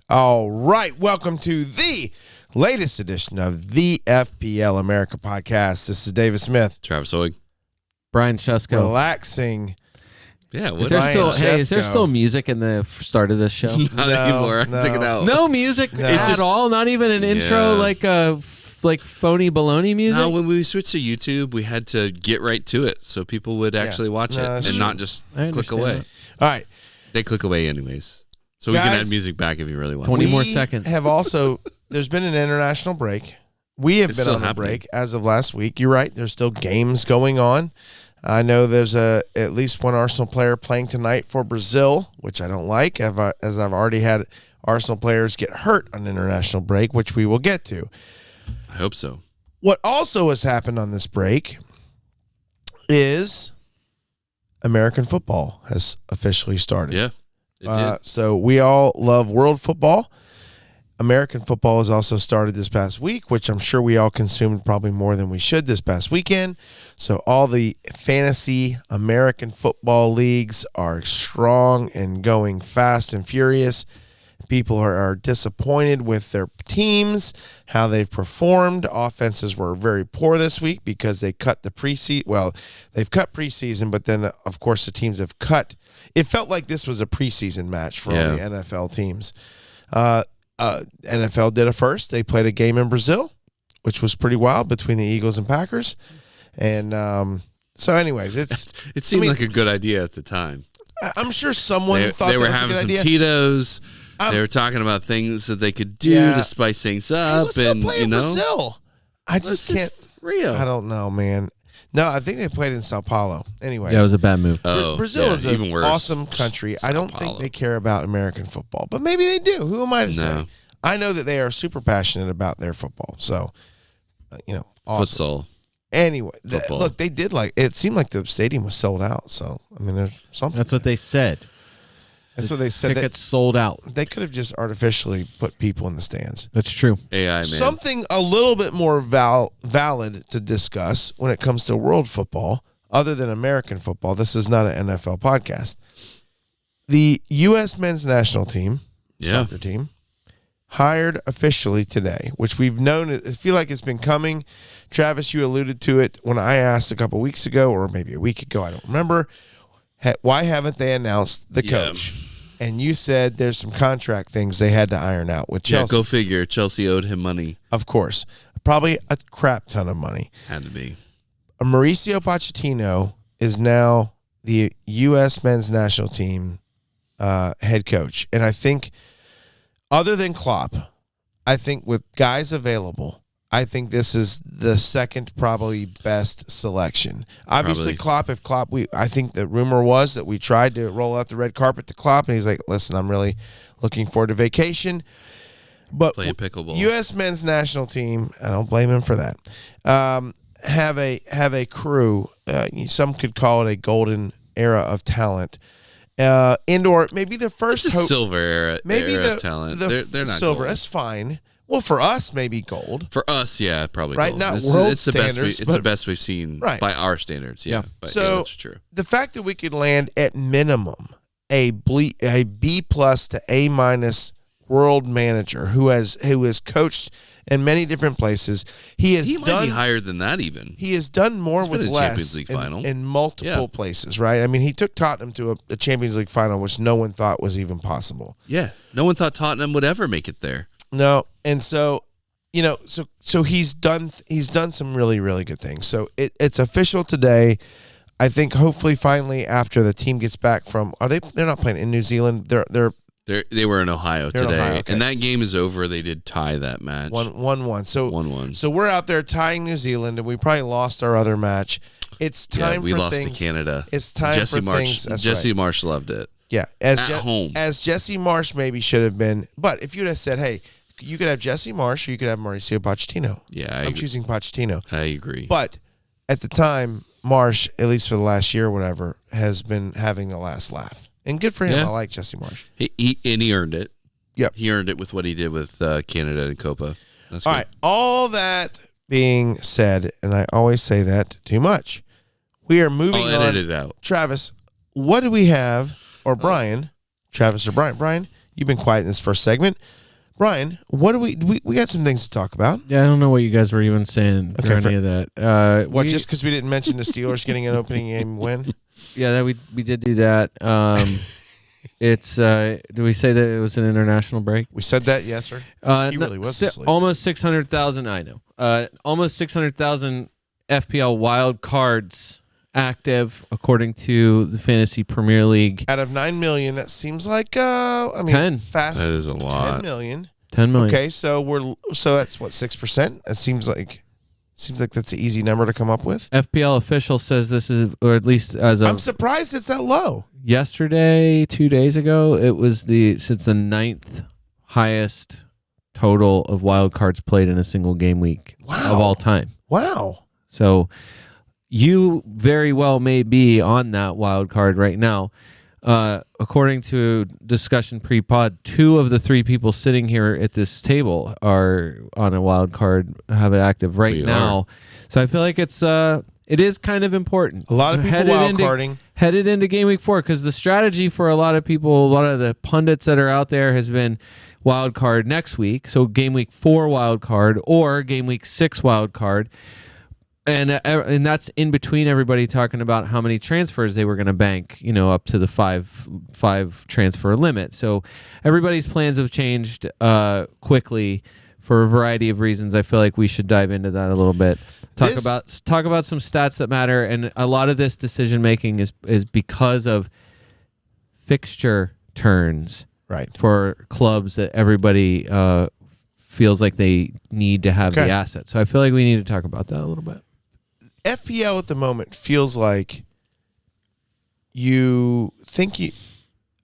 All right, welcome to the latest edition of the FPL America podcast. This is David Smith. Travis Hoig. Brian Shesko. Relaxing. Yeah, Is there still music in the start of this show? Not anymore. No. Took it out. No music at all? Not even an intro like phony baloney music? No, when we switched to YouTube, we had to get right to it so people would actually watch it and not just click away. All right. They click away anyways. So Guys, we can add music back if you really want. 20 to. more seconds. There's been an international break. We have been on a break as of last week. You're right. There's still games going on. I know there's at least one Arsenal player playing tonight for Brazil, which I don't like, as I've already had Arsenal players get hurt on international break, which we will get to. I hope so. What also has happened on this break is American football has officially started. Yeah, it did. So we all love world football. American football has also started this past week, which I'm sure we all consumed probably more than we should this past weekend. So all the fantasy American football leagues are strong and going fast and furious. People are disappointed with their teams, how they've performed. Offenses were very poor this week because they cut the preseason. Well, they've cut preseason, but then, of course, the teams have cut. It felt like this was a preseason match for all the NFL teams. NFL did it first. They played a game in Brazil, which was pretty wild between the Eagles and Packers. And so anyways, it seemed like a good idea at the time. I'm sure someone thought they were that was having a some good idea. Tito's. They were talking about things that they could do to spice things up. Let's go play in Brazil. I just can't. Rio. I don't know, man. No, I think they played in Sao Paulo. Anyways. Yeah, it was a bad move. Brazil is even an worse. awesome country. I don't think Paulo. they care about American football, but maybe they do. Who am I to say? I know that they are super passionate about their football. So, awesome. Futsal. Anyway, Football. look, they did it seemed like the stadium was sold out. So, I mean, there's something. That's what they said. That's what they said. Tickets sold out. They could have just artificially put people in the stands. That's true. AI, man. Something a little bit more valid to discuss when it comes to world football, other than American football. This is not an NFL podcast. The U.S. men's national team, soccer team, hired officially today, which we've known. I feel like it's been coming. Travis, you alluded to it when I asked a couple weeks ago, or maybe a week ago. I don't remember. Why haven't they announced the coach? And you said there's some contract things they had to iron out with Chelsea. Yeah, go figure. Chelsea owed him money. Of course. Probably a crap ton of money. Had to be. Mauricio Pochettino is now the U.S. men's national team head coach. And I think, other than Klopp, I think with guys available, I think this is the second probably best selection. Obviously, I think the rumor was that we tried to roll out the red carpet to Klopp, and he's like, listen, I'm really looking forward to vacation. But playing pickleball. U.S. men's national team, I don't blame him for that, have a crew, some could call it a golden era of talent. Indoor, maybe the first it's a silver era, of talent. They're not silver. gold. That's fine. Well, for us, maybe gold. For us, yeah, probably right. gold. Not it's, world it's the standards. It's the best we've seen by our standards. Yeah, but so that's true. The fact that we could land at minimum a B plus to A minus world manager who has coached in many different places. He might be higher than that even. He has done more with less Champions League final. in multiple places, right? I mean, he took Tottenham to a Champions League final, which no one thought was even possible. Yeah, no one thought Tottenham would ever make it there. No, and so so he's done some really, really good things. So it's official today. I think hopefully finally after the team gets back from they're not playing in New Zealand. They were in Ohio today, Ohio, okay. And that game is over. They did tie that match. 1-1. So 1-1. So we're out there tying New Zealand, and we probably lost our other match. It's time. We lost to Canada. It's time Jesse for Marsh. things. Jesse Marsh loved it. Yeah, at home, as Jesse Marsh maybe should have been. But if you'd have said, "Hey, you could have Jesse Marsh, or you could have Mauricio Pochettino," I'm choosing Pochettino. I agree. But at the time, Marsh, at least for the last year or whatever, has been having the last laugh, and good for him. I like Jesse Marsh. He earned it. Yep, he earned it with what he did with Canada and Copa. That's all good. right. All that being said, and I always say that too much. We are moving I'll on. edit it out. Travis, what do we have? Or Brian, Travis or Brian. Brian, You've been quiet in this first segment. Brian, what do we got some things to talk about? Yeah, I don't know what you guys were even saying for any of that. Just because we didn't mention the Steelers getting an opening game win? Yeah, we did do that. It's do we say that it was an international break? We said that, yes, sir. He really was asleep. Almost 600,000. I know. Almost 600,000 FPL wild cards active, according to the Fantasy Premier League. Out of 9 million, that seems like 10. Fast. That is a lot. 10 million. 10 million. Okay, so that's what, 6%? It seems like that's an easy number to come up with. FPL official says this is, or at least as of I'm surprised it's that low. Yesterday, 2 days ago, it's the ninth highest total of wild cards played in a single game week of all time. Wow. So you very well may be on that wild card right now. According to discussion pre-pod, 2 of the 3 people sitting here at this table are on a wild card, have it active right now. So I feel like it is kind of important. A lot of people wild carding. Headed into game week 4, because the strategy for a lot of people, a lot of the pundits that are out there has been wild card next week. So game week 4 wild card or game week 6 wild card. And that's in between everybody talking about how many transfers they were going to bank, up to the five transfer limit. So everybody's plans have changed quickly for a variety of reasons. I feel like we should dive into that a little bit. Talk about some stats that matter, and a lot of this decision making is because of fixture turns, right, for clubs that everybody feels like they need to have the asset. So I feel like we need to talk about that a little bit. FPL at the moment feels like I'm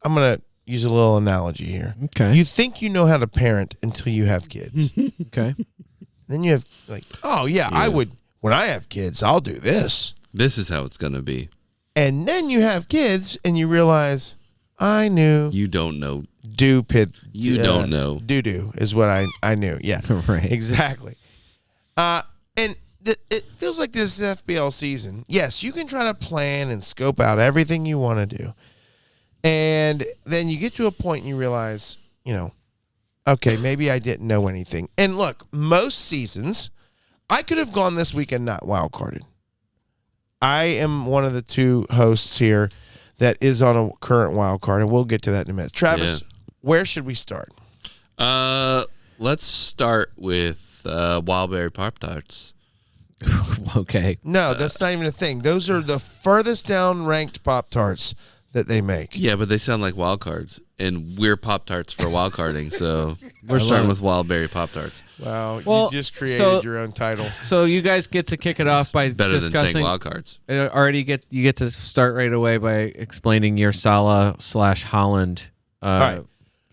going to use a little analogy here. Okay. You think you know how to parent until you have kids. Okay. Then you have I would, when I have kids, I'll do this. This is how it's going to be. And then you have kids and you realize, I knew. You don't know. You don't know. Doo-doo is what I knew. Yeah. Right. Exactly. And it feels like this FBL season. Yes, you can try to plan and scope out everything you want to do. And then you get to a point and you realize, okay, maybe I didn't know anything. And look, most seasons, I could have gone this week and not wildcarded. I am one of the 2 hosts here that is on a current wild card, and we'll get to that in a minute. Travis, where should we start? Let's start with Wildberry Pop-Tarts. Okay. No, that's not even a thing. Those are the furthest down ranked Pop-Tarts that they make. Yeah, but they sound like wild cards, and we're Pop-Tarts for wild carding, so we're starting with Wildberry Pop-Tarts. Wow, you just created your own title. So you guys get to kick it off by better discussing, than saying wild cards. You get to start right away by explaining your Salah/Holland. All right.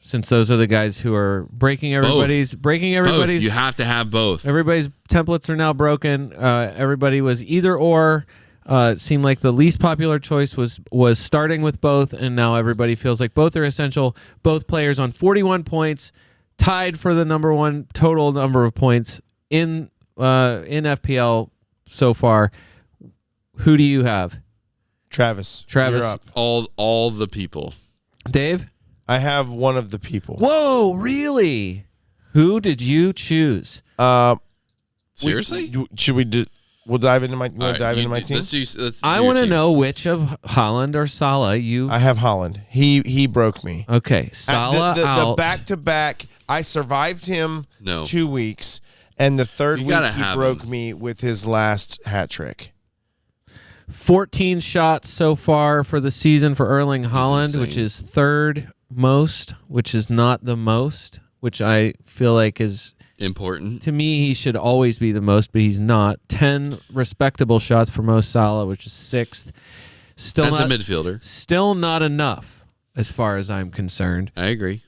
Since those are the guys who are breaking everybody's. Both. You have to have both. Everybody's templates are now broken. Everybody was either or. It seemed like the least popular choice was starting with both, and now everybody feels like both are essential. Both players on 41 points, tied for the number 1 total number of points in FPL so far. Who do you have? Travis, you're up. All the people. Dave? I have one of the people. Whoa, really? Who did you choose? Seriously? Should we do? We'll dive into my. You want to dive into my team? I want to know which of Holland or Salah you. I have Holland. He broke me. Okay, Salah out. The back-to-back. I survived him 2 weeks, and the third week he broke me with his last hat trick. 14 shots so far for the season for Erling Haaland, which is third most, which is not the most, which I feel like is important. To me, he should always be the most, but he's not. 10 respectable shots for Mo Salah, which is 6th. Still as a midfielder. Still not enough as far as I'm concerned. I agree.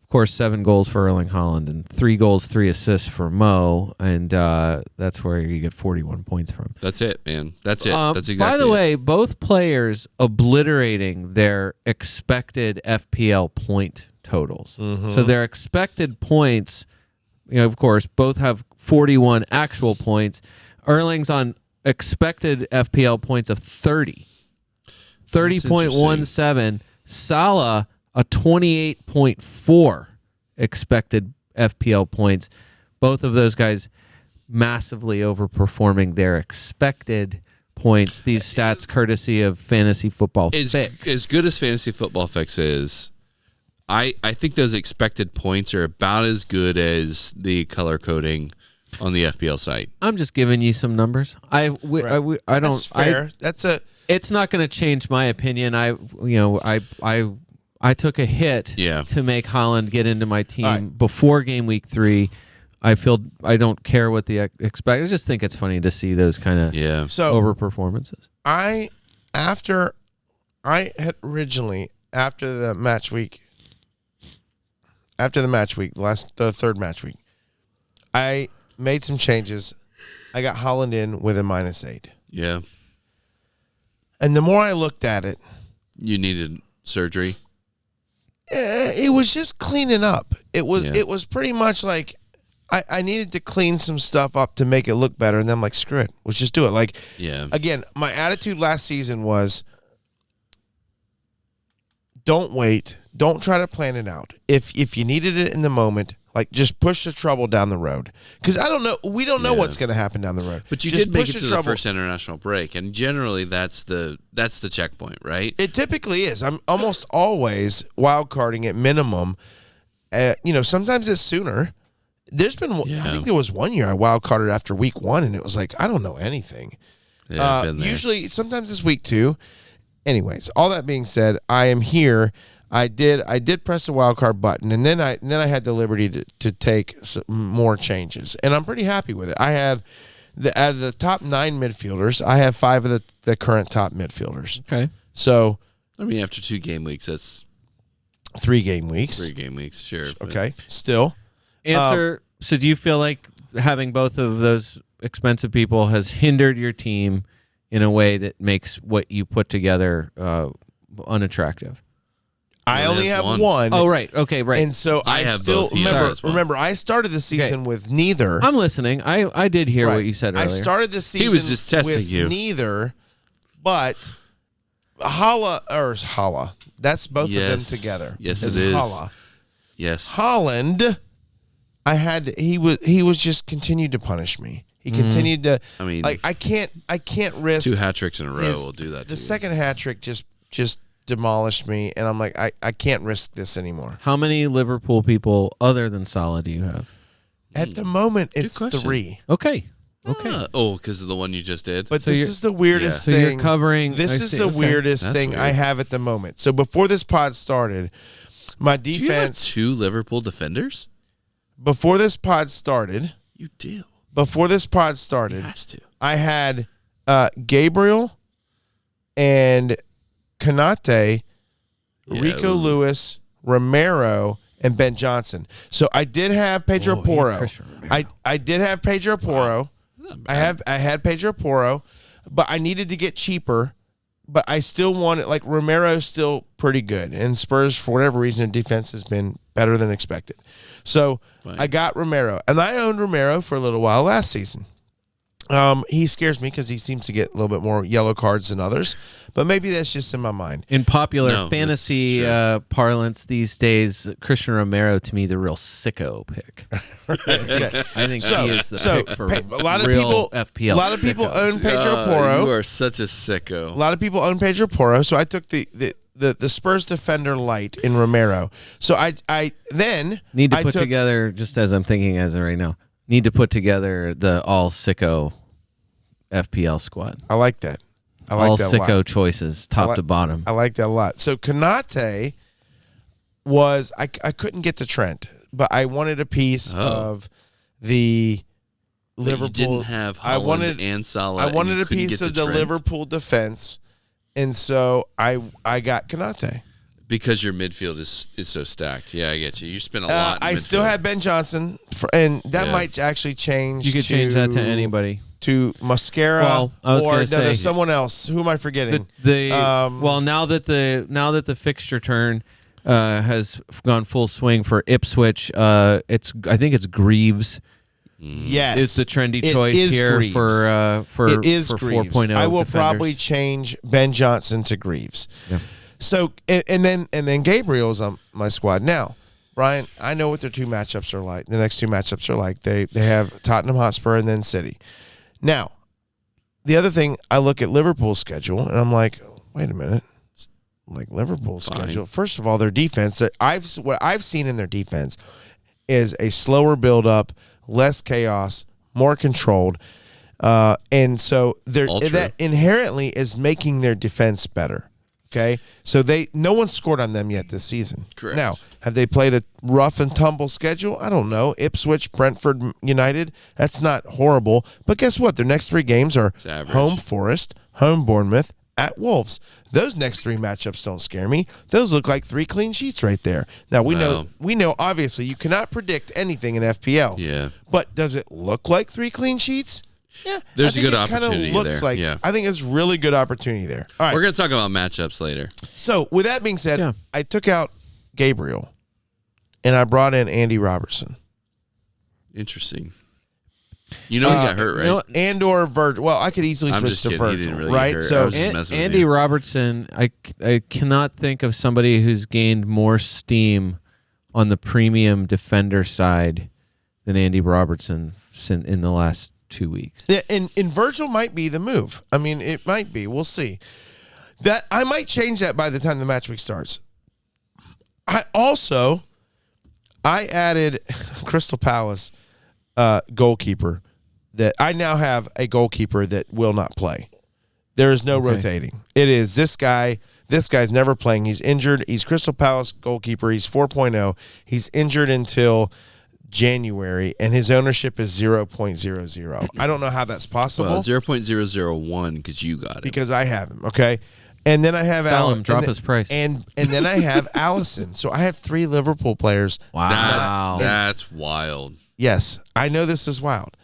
Of course, 7 goals for Erling Haaland and 3 goals, 3 assists for Mo, and that's where you get 41 points from. That's it, man. That's it. That's exactly By the way, both players obliterating their expected FPL point totals. Mm-hmm. So their expected points, of course, both have 41 actual points. Erling's on expected FPL points of 30. 30.17. Salah a 28.4 expected FPL points. Both of those guys massively overperforming their expected points. These stats courtesy of Fantasy Football Fix. As good as Fantasy Football Fix is, I think those expected points are about as good as the color coding on the FPL site. I'm just giving you some numbers. I don't. That's fair. It's not going to change my opinion. I took a hit to make Holland get into my team before game week 3. I don't care what the expect. I just think it's funny to see those kind of over performances. After the match week, the third match week, I made some changes. I got Holland in with a -8. Yeah. And the more I looked at it, you needed surgery. It was just cleaning up. It was pretty much like I needed to clean some stuff up to make it look better, and then I'm like, screw it, let's just do it. Again, my attitude last season was, don't wait, don't try to plan it out. If you needed it in the moment, just push the trouble down the road, because we don't know what's going to happen down the road. But you just did make it to the first international break, and generally that's the checkpoint, right? It typically is. I'm almost always wild carding at minimum. Sometimes it's sooner. There's been, I think there was one year I wild carded after week 1, and it was like, I don't know anything. Yeah, usually, sometimes it's week 2. Anyways, all that being said, I am here. I did press the wild card button, and then I had the liberty to take some more changes, and I'm pretty happy with it. I have out of the top 9 midfielders, I have 5 of the current top midfielders. Okay, so after 2 game weeks, that's 3 game weeks. 3 game weeks, sure. Okay, still. Answer. So, do you feel like having both of those expensive people has hindered your team in a way that makes what you put together unattractive? I only have one. Oh, right. Okay, right. And so I have still both. remember I started the season with neither. I'm listening. I did hear what you said earlier. I started the season he was just testing with you. Neither, but Hala. That's both of them together. Yes, it is. Hala. Yes. Holland, he was just continued to punish me. He continued to. I mean, I can't risk 2 hat tricks in a row will do that. The second hat trick just demolished me, and I'm like, I can't risk this anymore. How many Liverpool people other than Salah do you have? At the moment, it's question. 3. Okay. Because of the one you just did. But this is the weirdest So thing. you're covering. This is the weirdest thing weird. I have at the moment. So before this pod started, my Do you have defense. 2 Liverpool defenders? Before this pod started. You do. Before this pod started. He has to. I had Gabriel and Konate, Rico Lewis, Romero, and Ben Johnson. So I did have Pedro Porro. I did have Pedro Porro. I had Pedro Porro, but I needed to get cheaper. But I still wanted, Romero's still pretty good, and Spurs, for whatever reason, defense has been better than expected. So I got Romero, and I owned Romero for a little while last season. He scares me because he seems to get a little bit more yellow cards than others, but maybe that's just in my mind. In popular fantasy parlance these days, Christian Romero, to me, the real sicko pick. I think he is the pick for a lot of real people, FPL. A lot of people own Pedro Porro. You are such a sicko. A lot of people own Pedro Porro, so I took the Spurs defender light in Romero. So I then need to put together, just as I'm thinking as of right now, need to put together the all sicko FPL squad. I like that. I like all that a lot. sicko choices, top to bottom. I like that a lot. So Konate was I couldn't get to Trent, but I wanted a piece of the Liverpool. You didn't have Holland and Salah. I wanted a piece of the Liverpool defense, and so I got Konate. Because your midfield is so stacked. Yeah, I get you. You spent a lot in I midfield. still had Ben Johnson, and that might actually change. You could change that to anybody. To Mascara, well, I was or say, someone else. Who am I forgetting? Well, now that the fixture turn has gone full swing for Ipswich, I think it's Greaves. Yes, is the trendy choice here Greaves. for it is for Greaves. 4.0 I will defenders. probably change Ben Johnson to Greaves. Yeah. So and then Gabriel's on my squad now. Brian, I know what their two matchups are like. The next two matchups are like. They have Tottenham Hotspur and then City. Now, the other thing, I look at Liverpool's schedule and I'm like, wait a minute. Like Liverpool's schedule. First of all, their defense. What I've seen in their defense is a slower build up, less chaos, more controlled, and so that inherently is making their defense better. Okay, so no one scored on them yet this season. Correct. Now, have they played a rough and tumble schedule? I don't know. Ipswich, Brentford, United. That's not horrible. But guess what? Their next three games are home Forest, home Bournemouth, at Wolves. Those next three matchups don't scare me. Those look like 3 clean sheets right there. Now we know obviously you cannot predict anything in FPL. Yeah. But does it look like 3 clean sheets? Yeah. There's a good opportunity looks there. Like, yeah. I think it's really good opportunity there. All right. We're going to talk about matchups later. So with that being said, I took out Gabriel and I brought in Andy Robertson. Interesting. You know he got hurt, right? And or Virgil. Well, I could easily switch to Virgil, he didn't really right? Get hurt. So I was just messing with Andy you. Robertson, I cannot think of somebody who's gained more steam on the premium defender side than Andy Robertson in the last 2 weeks. Yeah, and Virgil might be the move. I mean, it might be. We'll see. That I might change that by the time the match week starts. I added Crystal Palace goalkeeper. That I now have a goalkeeper that will not play. There is no rotating. It is this guy. This guy's never playing. He's injured. He's Crystal Palace goalkeeper. He's 4.0. He's injured until January, and his ownership is 0.00. I don't know how that's possible. Well, 0.001 because you got it. Because I have him, okay? And then I have Sell him, drop his price. And then I have Allison. So I have 3 Liverpool players. Wow. That's wild. Yes, I know this is wild.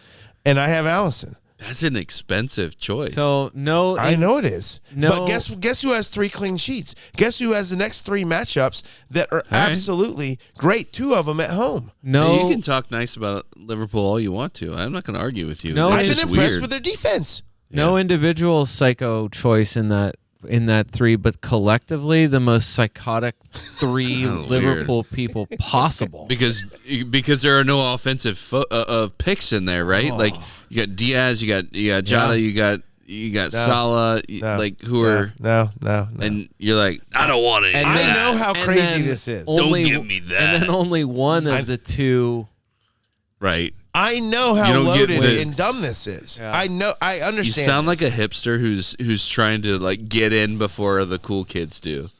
And I have Allison. That's an expensive choice. So I know it is. No. But guess who has 3 clean sheets? Guess who has the next 3 matchups that are absolutely great? 2 of them at home. No, you can talk nice about Liverpool all you want to. I'm not going to argue with you. No, That's I've just been impressed weird. with their defense. no individual psycho choice in that 3, but collectively the most psychotic 3 Liverpool people possible. Because there are no offensive picks in there, right? Like you got Diaz, you got Jota, you got Salah, who are no, and you're like, I don't want it. I know how crazy this is. Don't give me that. And then only one of the 2. Right. I know how You don't get loaded the- and dumb this is. Yeah. I know. I You understand. sound like this. a hipster who's trying to like get in before the cool kids do.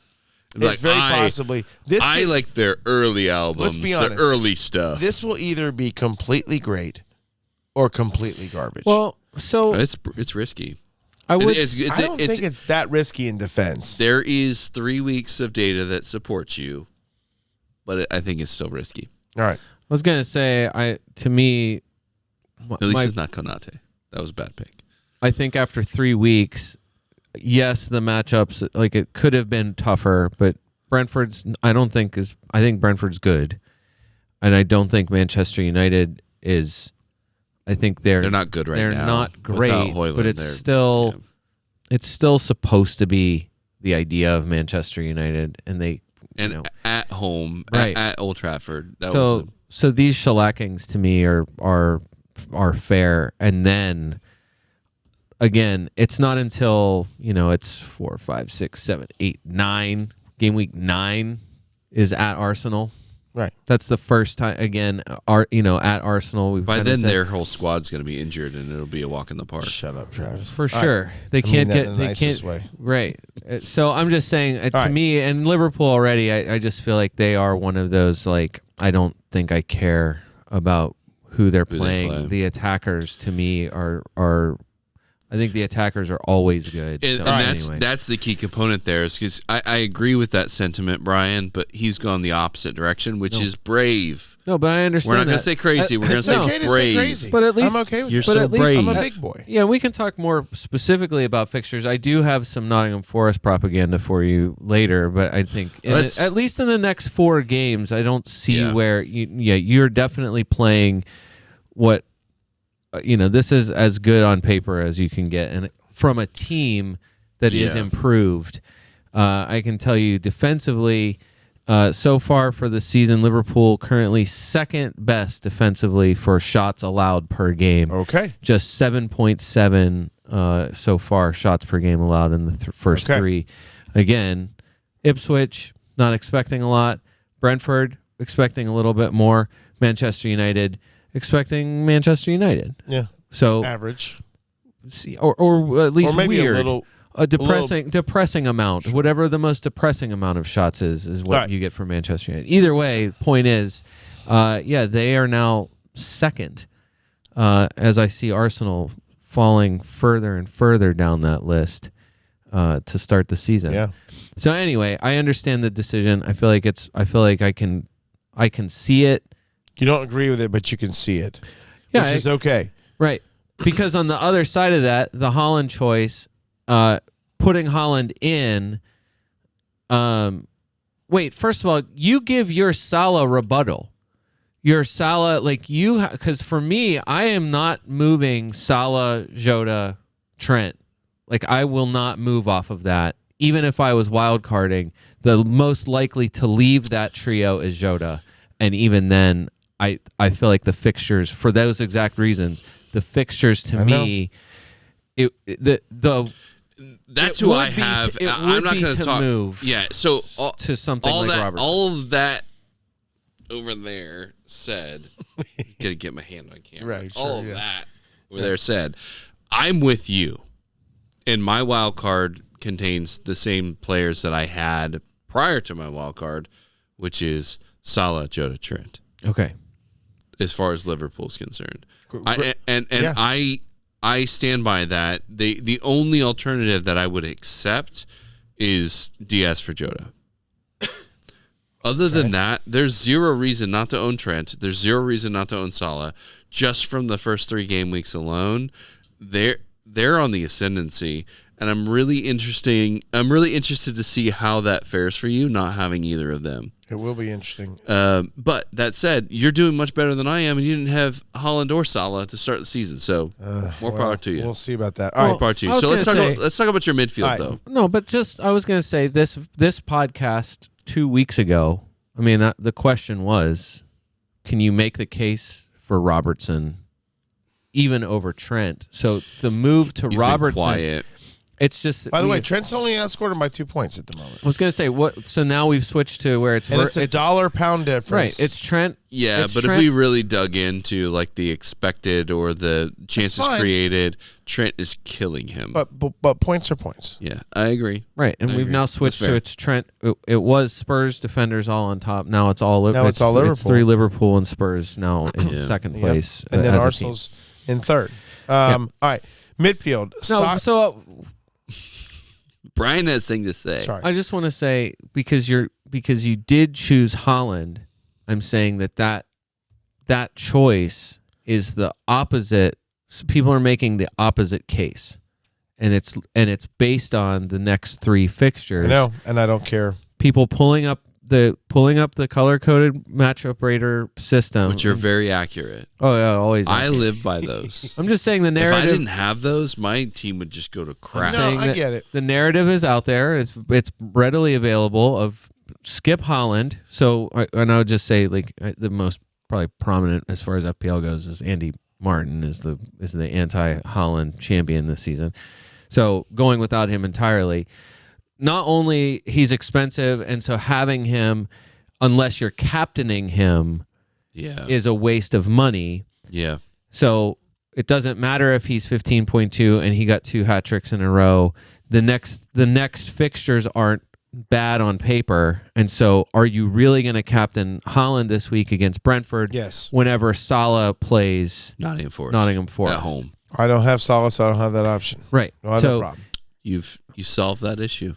It's Like, very possibly. This I could- like their early albums, be the honest. early stuff. This will either be completely great or completely garbage. Well, so it's risky. I would. I don't think it's that risky in defense. There is 3 weeks of data that supports you, but I think it's still risky. All right. I was gonna say, to me, At least it's not Konate. That was a bad pick. I think after 3 weeks, yes, the matchups like it could have been tougher, but Brentford's I think Brentford's good, and I don't think Manchester United is. I think they're not good right now. They're not Without great, Højlund, but it's still supposed to be the idea of Manchester United, and they at home Right. at Old Trafford. So these shellackings to me are fair, and then again, it's not until it's 4, 5, 6, 7, 8, 9 game week 9 is at Arsenal. Right. That's the first time again. At Arsenal, we've by kinda then said, their whole squad's going to be injured, and it'll be a walk in the park. Shut up, Travis. for sure they can't that get in the they nicest can't way. right. So I'm just saying to right. me and Liverpool already. I just feel like they are one of those like I don't think I care about who they're playing. play. The attackers to me are. I think the attackers are always good. And, So and anyway. that's the key component there is because I agree with that sentiment, Brian, but he's gone the opposite direction, which is brave. No, but I understand. We're not going to that. say crazy. We're going to It's say okay to say brave. crazy. But at least- I'm okay with You're that. but so at least- brave. I'm a big boy. Yeah, we can talk more specifically about fixtures. I do have some Nottingham Forest propaganda for you later, but I think at least in the next 4 games, I don't see where you're definitely playing what this is as good on paper as you can get, and from a team that is improved. I can tell you defensively, so far for the season, Liverpool currently second best defensively for shots allowed per game. Okay. Just 7.7 so far shots per game allowed in the first three. Again, Ipswich, not expecting a lot. Brentford, expecting a little bit more. Manchester United, expecting Manchester United. Yeah. So average. Or at least or maybe weird. A depressing amount. Sure. Whatever the most depressing amount of shots is what you get from Manchester United. Either way, point is, they are now second. As I see Arsenal falling further and further down that list to start the season. Yeah. So anyway, I understand the decision. I feel like I can see it. You don't agree with it, but you can see it. Yeah, which is okay. Right. Because on the other side of that, the Haaland choice, putting Haaland in. Wait, first of all, you give your Salah rebuttal. Your Salah, because for me, I am not moving Salah, Jota, Trent. Like, I will not move off of that. Even if I was wild carding, the most likely to leave that trio is Jota. And even then, I feel like the fixtures, for those exact reasons, the fixtures to me, that's who I have. I'm not going to talk. Move so to something all like that, Robertson. all of that over there said, gotta get my hand on camera. Right, all of that over there said, I'm with you. And my wild card contains the same players that I had prior to my wild card, which is Salah, Jota, Trent. Okay. As far as Liverpool's concerned, I stand by that. The only alternative that I would accept is Diaz for Jota. Other than that, there's zero reason not to own Trent. There's zero reason not to own Salah. Just from the first 3 game weeks alone, they're on the ascendancy, and I'm really interested to see how that fares for you, not having either of them. It will be interesting. But that said, you're doing much better than I am, and you didn't have Haaland or Salah to start the season. So more power to you. We'll see about that. All right, power to you. So let's talk about your midfield, though. No, but I was going to say this podcast 2 weeks ago. I mean, the question was, can you make the case for Robertson even over Trent? So the move to Robertson. Been quiet. It's just. By the way, Trent's only outscored him by 2 points at the moment. I was going to say what. So now we've switched to where it's a dollar-pound difference. Right. It's Trent. Yeah, but Trent. If we really dug into like the expected or the chances created, Trent is killing him. But points are points. Yeah, I agree. Right, and we've now switched to it's Trent. It was Spurs defenders all on top. Now it's all Liverpool. It's 3 Liverpool and Spurs now in second place, and then Arsenal's in third. All right, midfield. Brian has thing to say. Sorry. I just want to say because you did choose Haaland, I'm saying that choice is the opposite. People are making the opposite case, and it's based on the next 3 fixtures. I know, and I don't care. People pulling up the color-coded matchup rater system, which are very accurate. Oh yeah, always. I live by those. I'm just saying the narrative. If I didn't have those, my team would just go to crap. No, I get it. The narrative is out there. It's readily available. Of skip Haaland. So, and I would just say the most probably prominent as far as FPL goes is Andy Martin is the anti-Haaland champion this season. So going without him entirely. Not only he's expensive, and so having him, unless you're captaining him, is a waste of money. Yeah. So it doesn't matter if he's 15.2 and he got 2 hat tricks in a row. The next fixtures aren't bad on paper, and so are you really going to captain Haaland this week against Brentford? Yes. Whenever Salah plays Nottingham Forest at home. I don't have Salah, so I don't have that option. Right. No other problem. You solved that issue.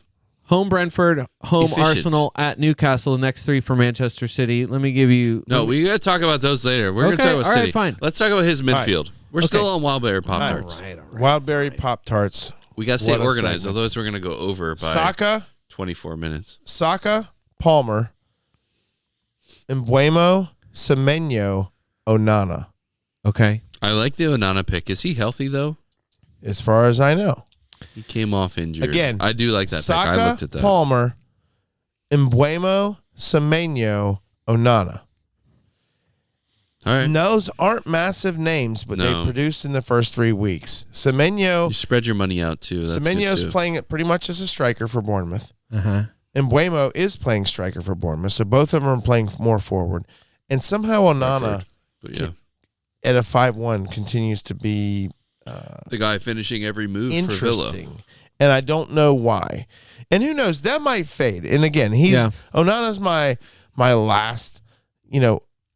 Home Brentford, home Efficient. Arsenal, at Newcastle. The next 3 for Manchester City. Let me give you. No, we got to talk about those later. We're going to talk about all City. right, fine. Let's talk about his midfield. Right. We're still on Wildberry Pop-Tarts. All right. Wildberry Pop-Tarts. We got to stay organized, otherwise we're going to go over by Saka, 24 minutes. Saka, Palmer, Mbeumo, Semenyo, Onana. Okay. I like the Onana pick. Is he healthy, though? As far as I know. He came off injured. Again, I do like that Saka, pick. I looked at that. Palmer, Mbeumo, Semenyo, Onana. All right. Those aren't massive names, but they produced in the first 3 weeks. Semenyo. You spread your money out, too. That's Semenyo's good, too. playing it pretty much as a striker for Bournemouth. Uh-huh. And Mbeumo is playing striker for Bournemouth, so both of them are playing more forward. And somehow Onana at a 5-1 continues to be the guy finishing every move for Villa. And I don't know why. And who knows, that might fade. And again, Onana's my last,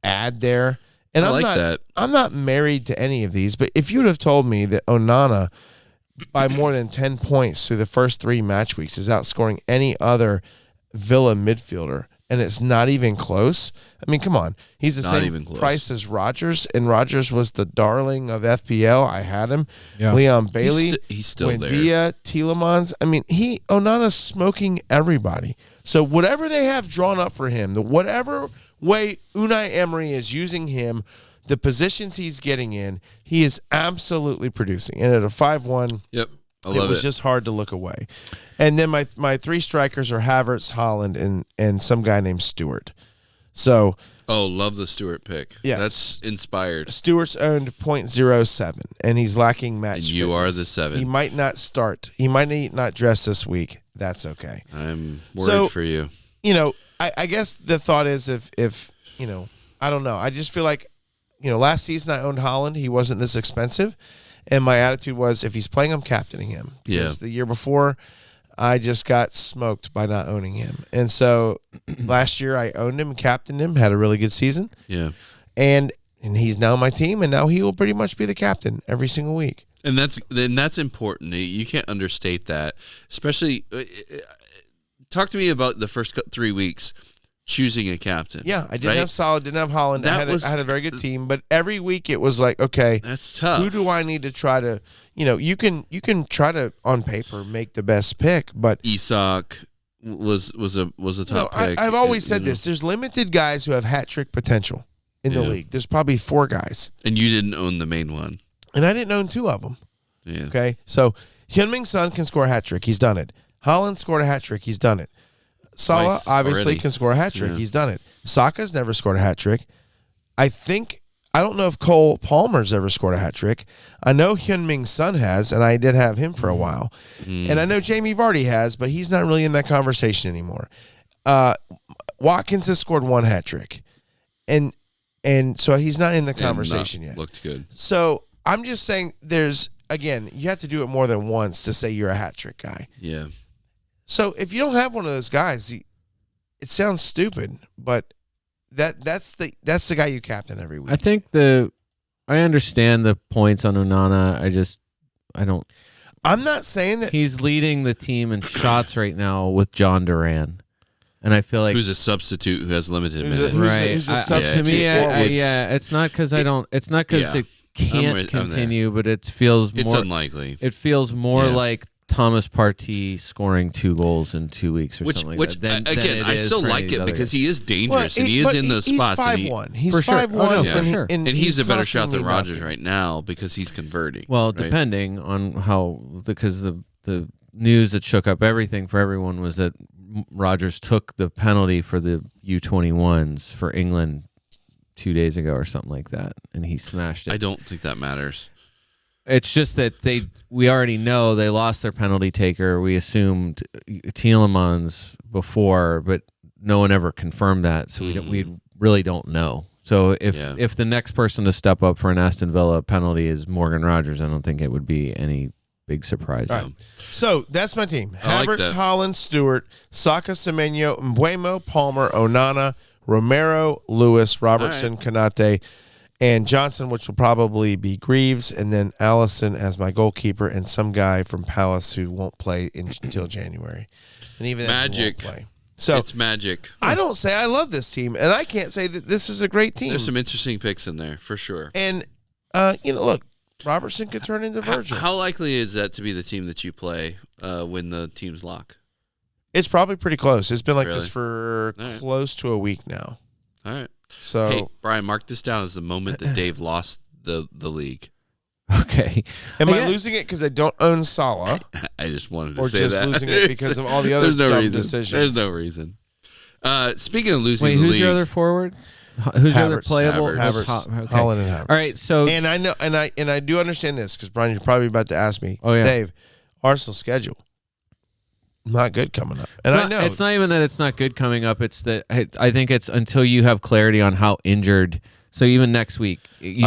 ad there. And I like that. I'm not married to any of these, but if you would have told me that Onana by more than 10 points through the first 3 match weeks is outscoring any other Villa midfielder, and it's not even close. I mean, come on. He's the same price as Rodgers, and Rodgers was the darling of FPL. I had him. Yeah. Leon Bailey. He's still Buendia, Tielemans. I mean, Onana's smoking everybody. So whatever they have drawn up for him, whatever way Unai Emery is using him, the positions he's getting in, he is absolutely producing. And at a 5-1, yep, it was just hard to look away. And then my 3 strikers are Havertz, Haaland, and some guy named Stewart. So, love the Stewart pick. Yeah, that's inspired. Stewart's owned 0.07, and he's lacking match. And you are the 7. He might not start. He might not dress this week. That's okay. I'm worried for you. I guess the thought is if I don't know. I just feel like, last season I owned Haaland. He wasn't this expensive. And my attitude was, if he's playing, I'm captaining him. Because the year before, I just got smoked by not owning him. And so last year I owned him, captained him, had a really good season. Yeah. And he's now on my team, and now he will pretty much be the captain every single week. And that's important. You can't understate that. Especially, talk to me about the first 3 weeks. Choosing a captain. Yeah, I didn't have Salah, didn't have Haaland. I had a very good team, but every week it was like, okay, that's tough. Who do I need to try to, you can try to on paper make the best pick, but Isak was a top pick. I've always said this. There's limited guys who have hat trick potential in the league. There's probably 4 guys, and you didn't own the main one, and I didn't own 2 of them. Yeah. Okay, so Heung-min Son can score a hat trick. He's done it. Haaland scored a hat trick. He's done it. Salah obviously can score a hat trick. Yeah. He's done it. Saka's never scored a hat trick. I don't know if Cole Palmer's ever scored a hat trick. I know Heung-min Son has, and I did have him for a while. And I know Jamie Vardy has, but he's not really in that conversation anymore. Watkins has scored 1 hat trick. And so he's not in the conversation yet. Looked good. So I'm just saying again, you have to do it more than once to say you're a hat trick guy. Yeah. So if you don't have one of those guys, it sounds stupid, but that's the guy you captain every week. I think I understand the points on Onana. I don't. I'm not saying that he's leading the team in shots right now with John Duran, and I feel like who's a substitute who has limited minutes. Who's a substitute. To me, it's not because I don't. It's not because it can't continue, but it feels more. It's unlikely. It feels more like Thomas Partey scoring 2 goals in 2 weeks or something like that. Again, I still like it because he is dangerous and he is in those spots. He's 5'1". He's 5'1". For sure. And he's a better shot than Rodgers right now because he's converting. Well, depending on how, because the news that shook up everything for everyone was that Rodgers took the penalty for the U21s for England 2 days ago or something like that, and he smashed it. I don't think that matters. It's just that we already know they lost their penalty taker. We assumed Tielemans before, but no one ever confirmed that, so we really don't know. So if the next person to step up for an Aston Villa penalty is Morgan Rodgers, I don't think it would be any big surprise. Right. So that's my team. Havertz, Haaland, Stewart, Saka, Semenyo, Mbeumo, Palmer, Onana, Romero, Lewis, Robertson, Konate, and Johnson, which will probably be Greaves, and then Allison as my goalkeeper, and some guy from Palace who won't play until January. And even magic. Won't play. So it's magic. I don't say I love this team, and I can't say that this is a great team. There's some interesting picks in there for sure. And look, Robertson could turn into Virgil. How likely is that to be the team that you play when the teams lock? It's probably pretty close. It's been like this for close to a week now. All right. So, hey, Brian, mark this down as the moment that Dave lost the league. Okay. Am I losing it because I don't own Salah? I just wanted to or say just that. losing it because of all the other dumb decisions? There's no reason. Speaking of losing, wait, who's your other forward? Who's your other playable? Havertz. Okay. Holland and Havertz. All right, so and I know, and I do understand this because Brian, you're probably about to ask me. Oh, yeah. Dave, Arsenal's schedule not good coming up, and I know it's not even that it's not good coming up. It's that I think it's until you have clarity on how injured. So even next week, you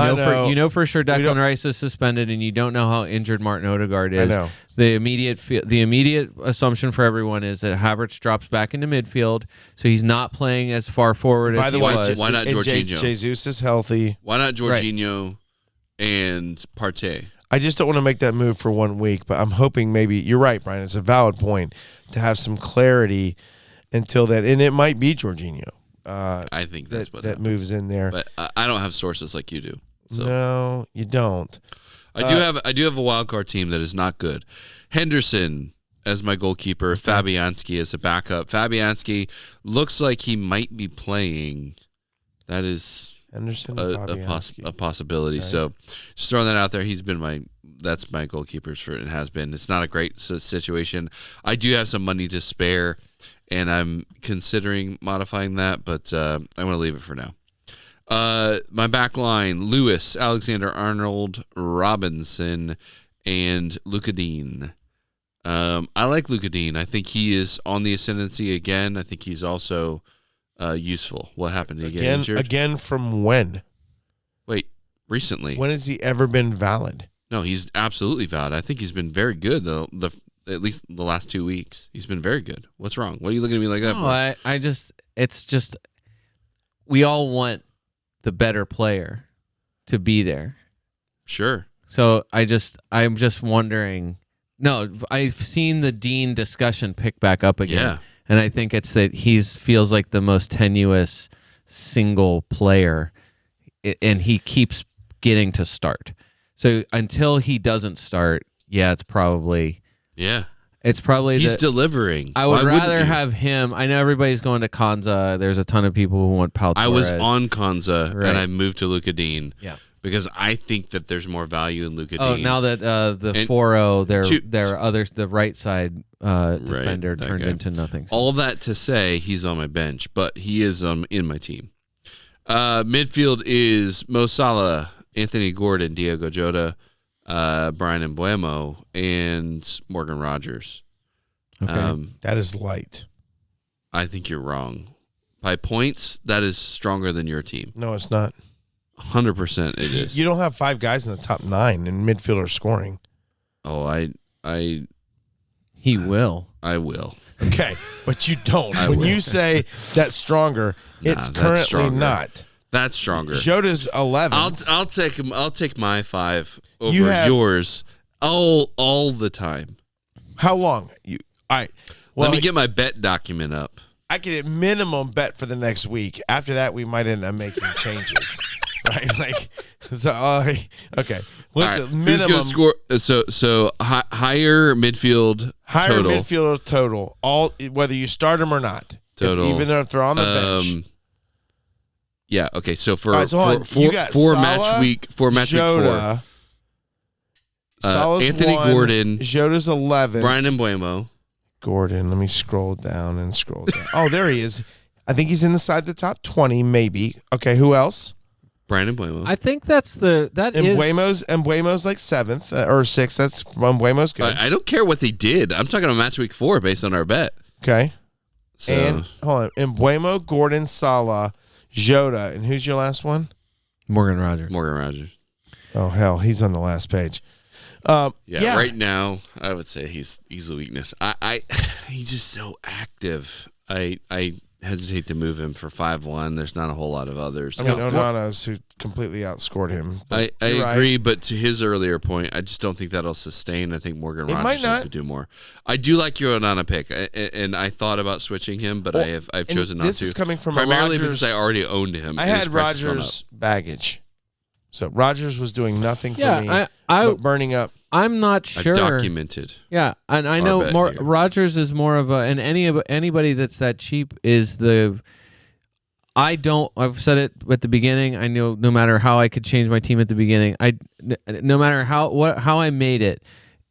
know for sure Declan Rice is suspended, and you don't know how injured Martin Odegaard is. I know. The immediate assumption for everyone is that Havertz drops back into midfield, so he's not playing as far forward as he was. Why not Jorginho? Jesus is healthy. Why not Jorginho and Partey? I just don't want to make that move for 1 week, but I'm hoping maybe you're right, Brian. It's a valid point to have some clarity until then, and it might be Jorginho. I think that's that moves in there. But I don't have sources like you do. So. No, you don't. I do have a wild card team that is not good. Henderson as my goalkeeper, Fabianski as a backup. Fabianski looks like he might be playing. That is Henderson a possibility. Okay. So just throwing that out there. That's my goalkeepers for it has been. It's not a great situation. I do have some money to spare, and I'm considering modifying that, but I'm going to leave it for now. My back line, Lewis, Alexander-Arnold, Robinson, and Luka Dean. I like Luka Dean. I think he is on the ascendancy again. I think he's also useful. What happened? Did he get injured? Again from when? Wait, recently. When has he ever been valid? No, he's absolutely valid. I think he's been very good, though. At least the last 2 weeks. He's been very good. What's wrong? What are you looking at me like that for? It's just, we all want the better player to be there. Sure. So I'm just wondering. No, I've seen the Dean discussion pick back up again. Yeah. And I think it's that he feels like the most tenuous single player, and he keeps getting to start. So until he doesn't start, it's probably... Yeah. It's probably... He's delivering. I would rather have him... I know everybody's going to Konza. There's a ton of people who want Pau Torres. I was on Konza, and I moved to Luka Dean. Yeah. Because I think that there's more value in Luka Dean. Oh, now that the 4-0, the right side defender turned into nothing. So. All that to say, he's on my bench, but he is in my team. Midfield is Mo Salah, Anthony Gordon, Diego Jota, Brian Mbeumo, and Morgan Rogers. Okay. That is light. I think you're wrong. By points, that is stronger than your team. No, it's not. 100% it is. You don't have 5 guys in the top 9 in midfielder scoring. Oh, He will. I will. Okay, but you don't. When you say that's stronger, it's currently stronger. not. That's stronger. Jota's 11. I'll take him. I'll take my 5 over yours all the time. How long? All right. Well, let me get my bet document up. I can at minimum bet for the next week. After that, we might end up making changes. Right? Okay. What's the minimum? Who's going to score? So higher midfield total. Higher midfield total. All whether you start them or not. Total. Even though they're on the bench. Yeah. Okay. So for Salah, week 4. Salah's Anthony 1, Gordon. Jota's 11. Brian Mbeumo. Gordon. Let me scroll down. Oh, there he is. I think he's inside the top 20, maybe. Okay, who else? Brian Mbeumo. I think Mbeumo's like 7th or 6th. That's Mbeumo's good. I don't care what they did. I'm talking about match week 4 based on our bet. Okay. So. And hold on. Mbeumo, Gordon, Salah, Jota, and who's your last one? Morgan Rogers. Oh hell, he's on the last page. Yeah. Right now, I would say he's a weakness. He's just so active. I hesitate to move him for 5-1. There's not a whole lot of others. I mean, Onana's who completely outscored him. I agree, but to his earlier point, I just don't think that'll sustain. I think Morgan Rogers could do more. I do like your Onana pick, and I thought about switching him, but I've chosen not to. This is coming from primarily because I already owned him. I had Rogers' baggage. So Rogers was doing nothing for me, but burning up. I'm not sure. I documented. Yeah, and I know more. Rogers is more of a, and anybody that's that cheap is the. I've said it at the beginning. I know no matter how I could change my team at the beginning, no matter how I made it,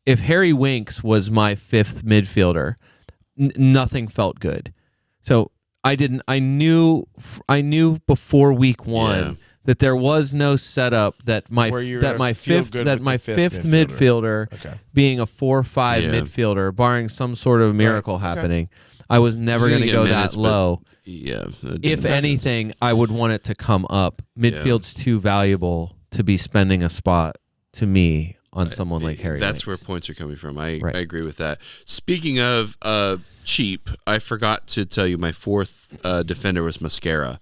if Harry Winks was my fifth midfielder, nothing felt good. So I knew before week 1 that there was no setup that my fifth midfielder being a 4-5 midfielder, barring some sort of miracle happening, I was never going to go that low. Yeah. If anything, I would want it to come up. Midfield's too valuable to be spending a spot to me on someone like Harry. That's Winks. where points are coming from. I agree with that. Speaking of cheap, I forgot to tell you my fourth defender was Mascara.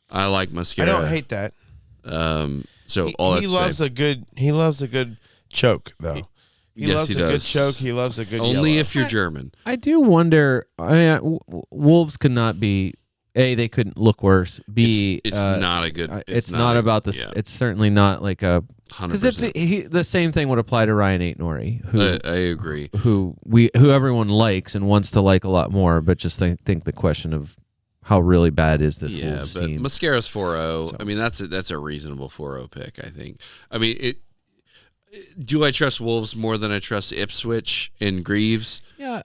I like Mascara. I don't hate that. He loves a good choke though. He loves a good choke. He loves a good only yellow. If you're German. I do wonder. I mean, Wolves could not be. A, they couldn't look worse. B, it's not a good. It's not about this. Yeah. It's certainly not like a 100%. The same thing would apply to Ryan Aitnori, who I agree. Who everyone likes and wants to like a lot more, but just think the question of how really bad is this Wolves but team? Mascara's 4-0. So. I mean, that's a reasonable 4-0 pick. I think. I mean, do I trust Wolves more than I trust Ipswich and Greaves? Yeah,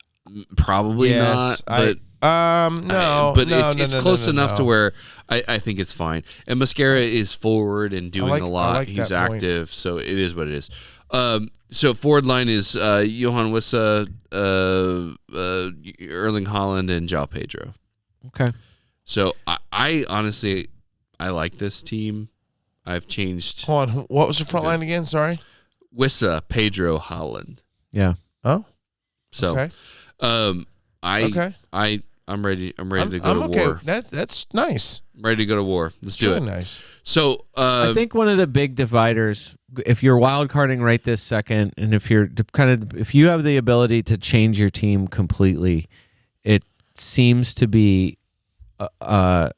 probably not. But it's close enough to where I think it's fine. And Mascara is forward and doing a lot. He's active, so it is what it is. So forward line is Johan Wissa, Erling Haaland, and João Pedro. Okay. So I honestly like this team. I've changed. Hold on, what was the front line again? Sorry. Wissa, Pedro, Haaland. Yeah. Oh. So, I'm ready to go to war. That's nice. I'm ready to go to war. Let's do it. Nice. So I think one of the big dividers, if you're wild carding right this second, and if you have the ability to change your team completely, it seems to be, do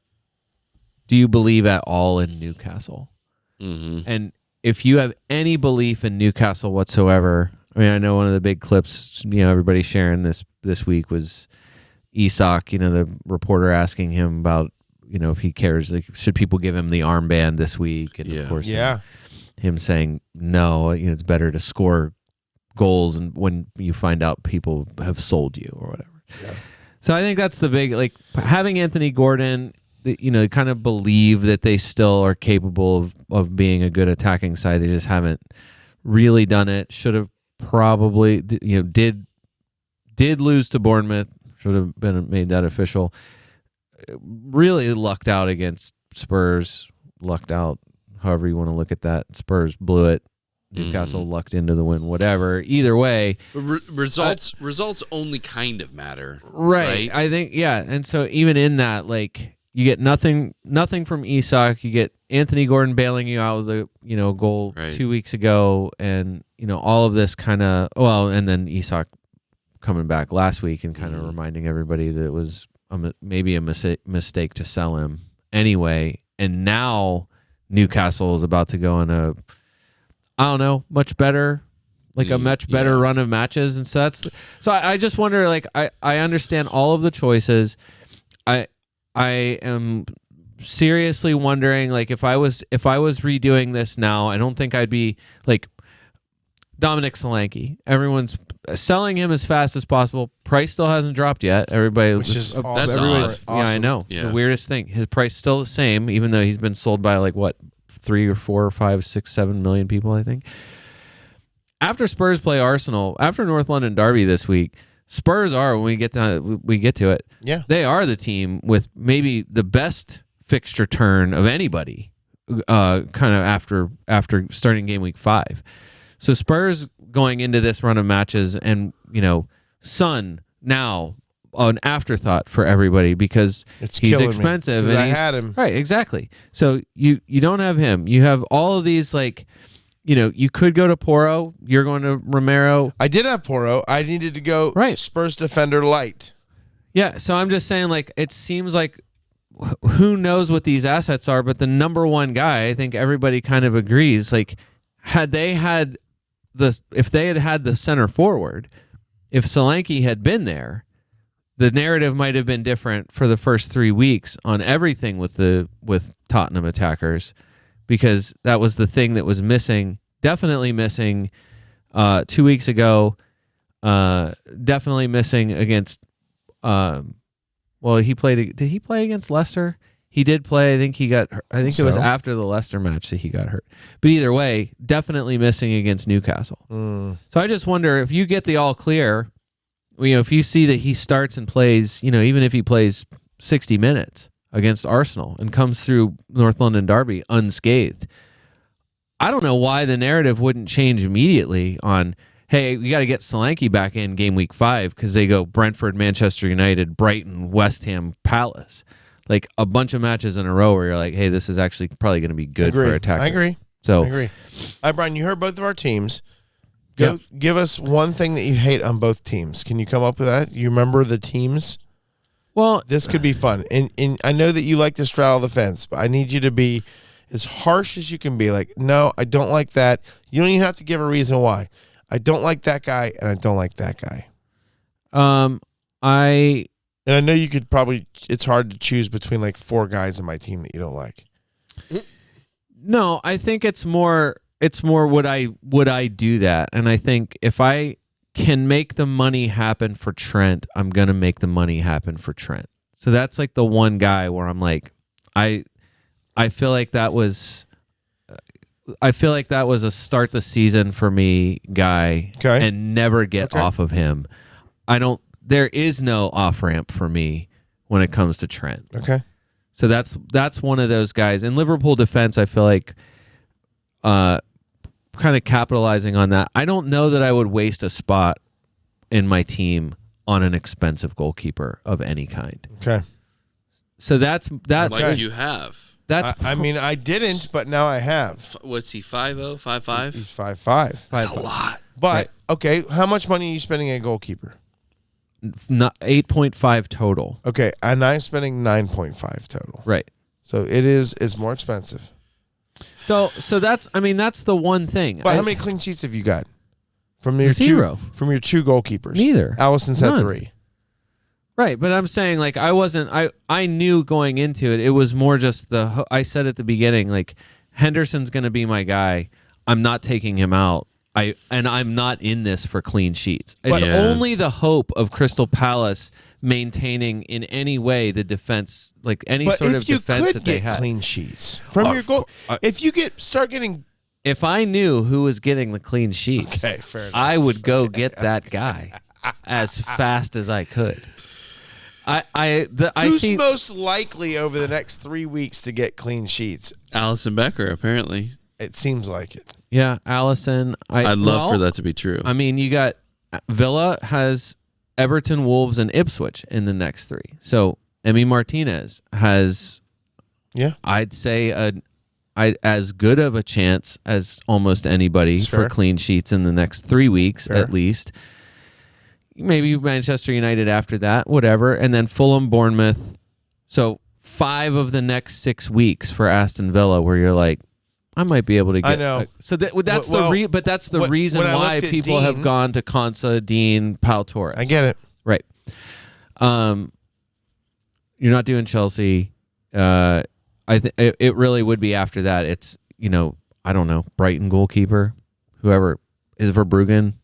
you believe at all in Newcastle? Mm-hmm. And if you have any belief in Newcastle whatsoever, I mean, I know one of the big clips, everybody sharing this week was Isak, the reporter asking him about, if he cares, like, should people give him the armband this week? And of course, him saying, no, it's better to score goals and when you find out people have sold you or whatever. Yeah. So I think that's the big, like, having Anthony Gordon, kind of believe that they still are capable of being a good attacking side. They just haven't really done it. Should have probably, did lose to Bournemouth. Should have made that official. Really lucked out against Spurs. Lucked out, however you want to look at that. Spurs blew it. Newcastle lucked into the win. Whatever. Either way, results only kind of matter, right? I think and so even in that, like, you get nothing from Isak. You get Anthony Gordon bailing you out with the goal 2 weeks ago, and all of this kind of and then Isak coming back last week and kind of reminding everybody that it was maybe a mistake to sell him anyway. And now Newcastle is about to go on a much better run of matches, and so I just wonder, like, I understand all of the choices. I am seriously wondering, like, if I was redoing this now, I don't think I'd be like Dominic Solanke. Everyone's selling him as fast as possible. Price still hasn't dropped yet. Which is that's awesome. Yeah, I know. Yeah. The weirdest thing. His price is still the same, even though he's been sold by like 3 or 4 or 5, 6, 7 million people, I think. After Spurs play Arsenal, after North London Derby this week, Spurs are, when we get to it, they are the team with maybe the best fixture turn of anybody, kind of after starting game week 5. So Spurs going into this run of matches, and Son now an afterthought for everybody because he's expensive. And I had him. Right, exactly. So you don't have him. You have all of these, like, you could go to Porro. You're going to Romero. I did have Porro. I needed to go Spurs defender light. Yeah, so I'm just saying, like, it seems like who knows what these assets are, but the number one guy, I think everybody kind of agrees, like, if they had had the center forward, if Solanke had been there, the narrative might have been different for the first 3 weeks on everything with Tottenham attackers, because that was the thing that was missing, definitely missing 2 weeks ago, definitely missing against did he play against Leicester? He did play. I think it was after the Leicester match that he got hurt. But either way, definitely missing against Newcastle. So I just wonder if you get the all clear, if you see that he starts and plays, even if he plays 60 minutes against Arsenal and comes through North London Derby unscathed, I don't know why the narrative wouldn't change immediately on, hey, we got to get Solanke back in game week 5 because they go Brentford, Manchester United, Brighton, West Ham, Palace. Like a bunch of matches in a row where you're like, hey, this is actually probably going to be good for attackers. I agree. So I agree. All right, Brian, you heard both of our teams. Give us one thing that you hate on both teams. Can you come up with that? You remember the teams? Well, this could be fun. And I know that you like to straddle the fence, but I need you to be as harsh as you can be. Like, no, I don't like that. You don't even have to give a reason why. I don't like that guy, and I don't like that guy. And I know you could probably, it's hard to choose between like 4 guys in my team that you don't like. No, I think it's more would I do that? And I think if I can make the money happen for Trent, I'm going to make the money happen for Trent. So that's like the one guy where I'm like, I feel like that was a start the season for me guy, and never get off of him. There is no off ramp for me when it comes to Trent. Okay. So that's one of those guys. In Liverpool defense, I feel like kind of capitalizing on that. I don't know that I would waste a spot in my team on an expensive goalkeeper of any kind. Okay. So that's that. Like you have. That's. I mean, I didn't, but now I have. What's he? 5'0", 5'5"? He's 5'5". That's a lot. But okay, how much money are you spending on a goalkeeper? Not 8.5 total. Okay, and I'm spending 9.5 total. Right. So it's more expensive. So that's the one thing. But how many clean sheets have you got from your 0? From your 2 goalkeepers? Neither. Allison's had None. 3. Right, but I'm saying like I knew going into it. It was more just I said at the beginning, like, Henderson's going to be my guy. I'm not taking him out. I'm not in this for clean sheets. It's only the hope of Crystal Palace maintaining in any way the defense, like any sort of defense that they have. If you could get clean sheets from your goal, if you start getting, if I knew who was getting the clean sheets, fair enough. I would go get that guy as fast as I could. Who's most likely over the next 3 weeks to get clean sheets? Alisson Becker, apparently. It seems like it. Yeah, Allison. I'd love for that to be true. I mean, you got Villa has Everton, Wolves, and Ipswich in the next 3. So Emi Martinez has, I'd say as good of a chance as almost anybody for clean sheets in the next 3 weeks at least. Maybe Manchester United after that, whatever, and then Fulham, Bournemouth. So 5 of the next 6 weeks for Aston Villa, where you're like, I might be able to get. I know. So that's the reason why people have gone to Konsa, Dean, Pau Torres. I get it. Right. You're not doing Chelsea. I think it really would be after that. It's I don't know, Brighton goalkeeper, whoever is Verbruggen.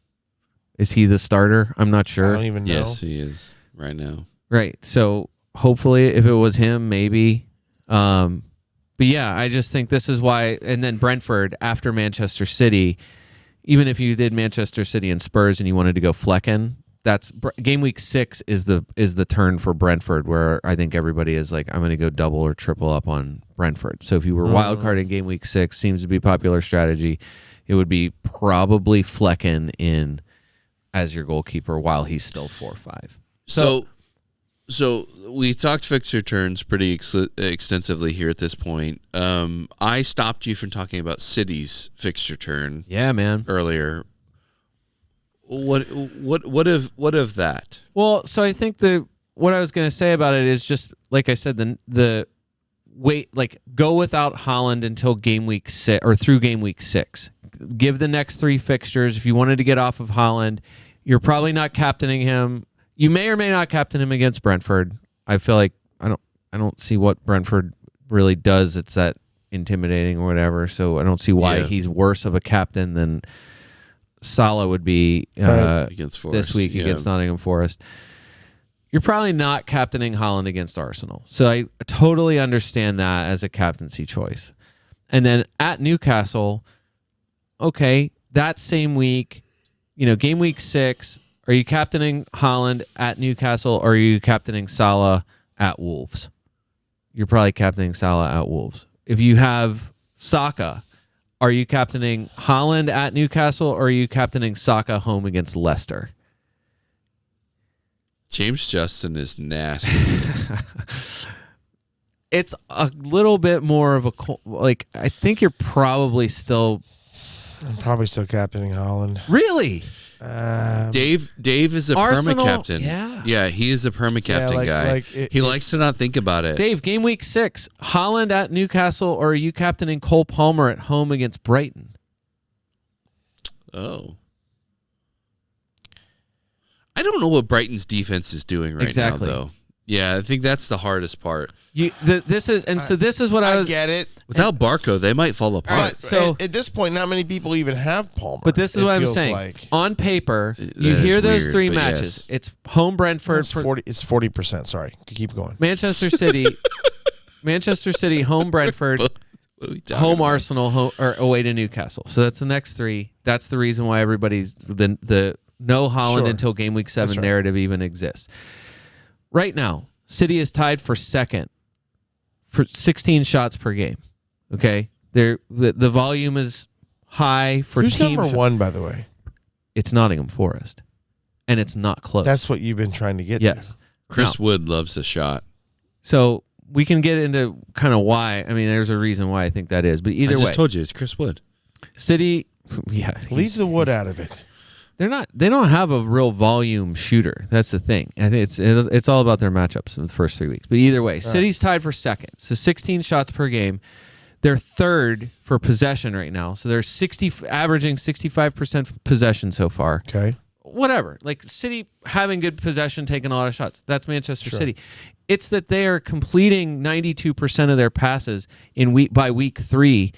Is he the starter? I'm not sure. I don't even know. Yes, he is right now. Right. So hopefully, if it was him, maybe. But yeah, I just think this is why. And then Brentford after Manchester City, even if you did Manchester City and Spurs and you wanted to go Flecken, that's game week 6 is the turn for Brentford, where I think everybody is like, I'm going to go double or triple up on Brentford. So if you were wildcarding game week 6, seems to be a popular strategy. It would be probably Flecken in as your goalkeeper while he's still 4-5. So we talked fixture turns pretty extensively here at this point. I stopped you from talking about City's fixture turn. Yeah, man. Earlier. What of that? Well, so I think what I was going to say about it is just like I said, the wait, like go without Haaland until game week 6 or through game week 6. Give the next 3 fixtures. If you wanted to get off of Haaland, you're probably not captaining him. You may or may not captain him against Brentford. I feel like I don't see what Brentford really does. It's that intimidating or whatever. So I don't see why he's worse of a captain than Salah would be against Forest, this week against Nottingham Forest. You're probably not captaining Haaland against Arsenal. So I totally understand that as a captaincy choice. And then at Newcastle, okay, that same week, game week 6, are you captaining Haaland at Newcastle or are you captaining Salah at Wolves? You're probably captaining Salah at Wolves. If you have Saka, are you captaining Haaland at Newcastle or are you captaining Saka home against Leicester? James Justin is nasty. It's a little bit more of I think you're probably still... I'm probably still captaining Haaland. Really? Dave is a Arsenal, perma-captain. Yeah, he is a perma-captain guy. He likes to not think about it. Dave, game week 6, Haaland at Newcastle, or are you captaining Cole Palmer at home against Brighton? Oh. I don't know what Brighton's defense is doing right now, though. Yeah, I think that's the hardest part. This is what I get it. Without Barco, they might fall apart. Right, so at this point, not many people even have Palmer. But this is what I'm saying. On paper, you hear those three matches. Yes. It's home Brentford. It's 40%. Sorry, keep going. Manchester City, home Brentford, home about? Arsenal, or away to Newcastle. So that's the next 3. That's the reason why everybody's the no Haaland until game week 7 narrative even exists. Right now, City is tied for second for 16 shots per game. Okay, the volume is high for Who's team. Who's number 1, by the way? It's Nottingham Forest, and it's not close. That's what you've been trying to get to. Chris Wood loves a shot. So we can get into kind of why. I mean, there's a reason why I think that is. But either way, I just told you it's Chris Wood. City, leave the wood out of it. They don't have a real volume shooter. That's the thing. I think it's all about their matchups in the first 3 weeks. But either way, City's tied for second. So 16 shots per game. They're third for possession right now. So they're averaging 65% possession so far. Okay. Whatever. Like City having good possession, taking a lot of shots. That's Manchester City. It's that they are completing 92% of their passes by week 3.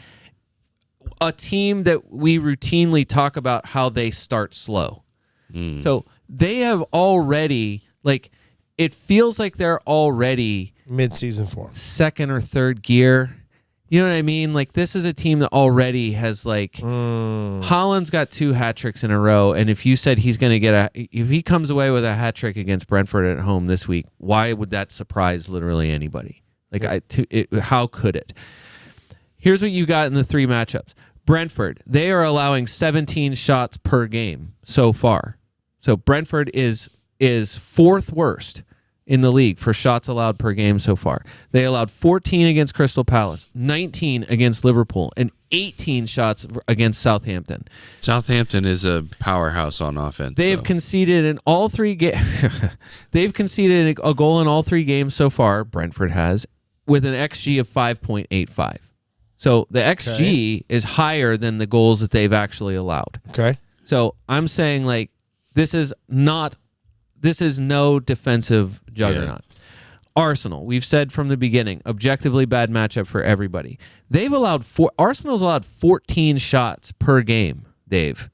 A team that we routinely talk about how they start slow. So they have already, it feels like they're already mid-season form, second or third gear. You know what I mean? This is a team that already has Haaland's got 2 hat tricks in a row, and if you said he's going to if he comes away with a hat trick against Brentford at home this week, why would that surprise literally anybody? How could it? Here's what you got in the 3 matchups. Brentford, they are allowing 17 shots per game so far. So Brentford is 4th worst in the league for shots allowed per game so far. They allowed 14 against Crystal Palace, 19 against Liverpool, and 18 shots against Southampton. Southampton is a powerhouse on offense. They have conceded in all 3 games. They've conceded a goal in all 3 games so far, Brentford has, with an XG of 5.85. So the XG is higher than the goals that they've actually allowed. Okay. So I'm saying this is no defensive juggernaut. Yeah. Arsenal, we've said from the beginning, objectively bad matchup for everybody. Arsenal's allowed 14 shots per game, Dave.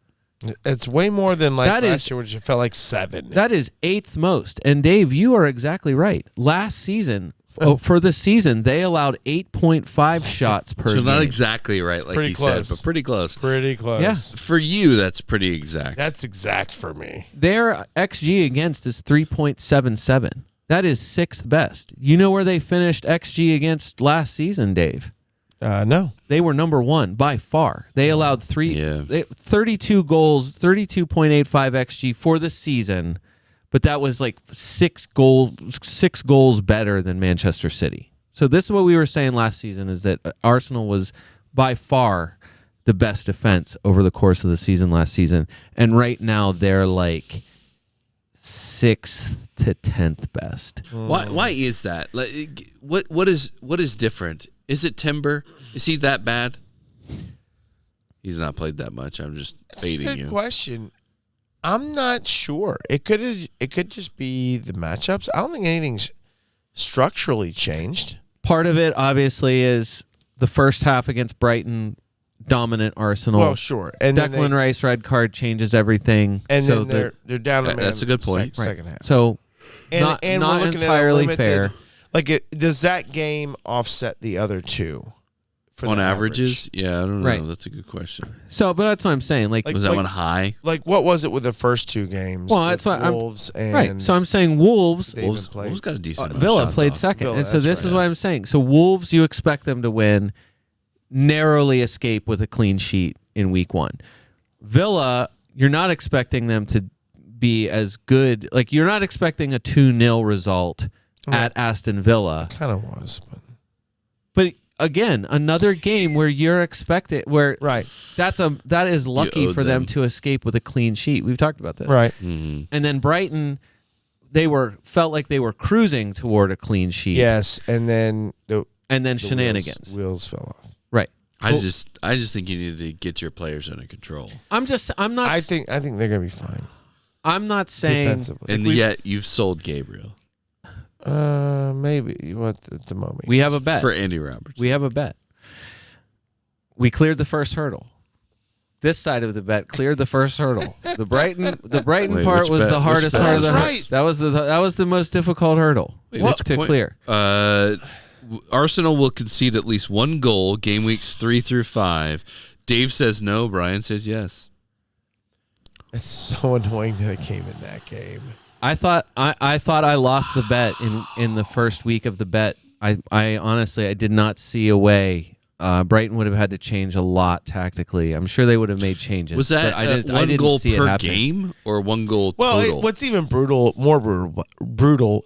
It's way more than last year, which it felt like 7. That is 8th most. And Dave, you are exactly right. Last season, for the season, they allowed 8.5 shots per game. So not exactly right, like you said, but pretty close. Pretty close. Yes. For you, that's pretty exact. That's exact for me. Their XG against is 3.77. That is 6th best. You know where they finished XG against last season, Dave? No. They were number 1 by far. They allowed 32 goals, 32.85 XG for the season. But that was 6 goals better than Manchester City. So this is what we were saying last season, is that Arsenal was by far the best defense over the course of the season last season. And right now they're 6th to 10th best. Why is that? What is different? Is it Timber? Is he that bad? He's not played that much. I'm just fading you. That's a good question. I'm not sure. It could just be the matchups. I don't think anything's structurally changed. Part of it, obviously, is the first half against Brighton, dominant Arsenal. Well, sure. And Declan Rice red card changes everything. And so then they're down a man. That's a good point. Second half. So not we're looking entirely at fair. Like, does that game offset the other two? On averages? Yeah, I don't know. Right. That's a good question. So, but that's what I'm saying. Like was that one high? Like, what was it with the first two games? Well, that's what Wolves and right. So I'm saying Wolves got a decent amount Villa of played off. second. Villa, and so this is what I'm saying. So Wolves, you expect them to win, narrowly escape with a clean sheet in week 1. Villa, you're not expecting them to be as good. Like, you're not expecting a 2-0 result at Aston Villa. Kind of was, but again, another game where you're expected where right. that is lucky for them to escape with a clean sheet. We've talked about this. Right. Mm-hmm. And then Brighton, felt like they were cruising toward a clean sheet. Yes, and then shenanigans. Wheels fell off. Right. I just think you need to get your players under control. I think they're going to be fine. I'm not saying defensively. And yet you've sold Gabriel. Maybe at the moment. We have a bet for Andy Roberts. We have a bet. We cleared the first hurdle. This side of the bet cleared the first hurdle. The Brighton part was the hardest part of the hurdle. That was the most difficult hurdle to clear. Arsenal will concede at least 1 goal game weeks 3 through 5. Dave says no. Brian says yes. It's so annoying that it came in that game. I thought I lost the bet in the first week of the bet. I honestly I did not see a way. Brighton would have had to change a lot tactically. I'm sure they would have made changes. Was that I didn't goal see per game or 1 goal total? Well, what's even more brutal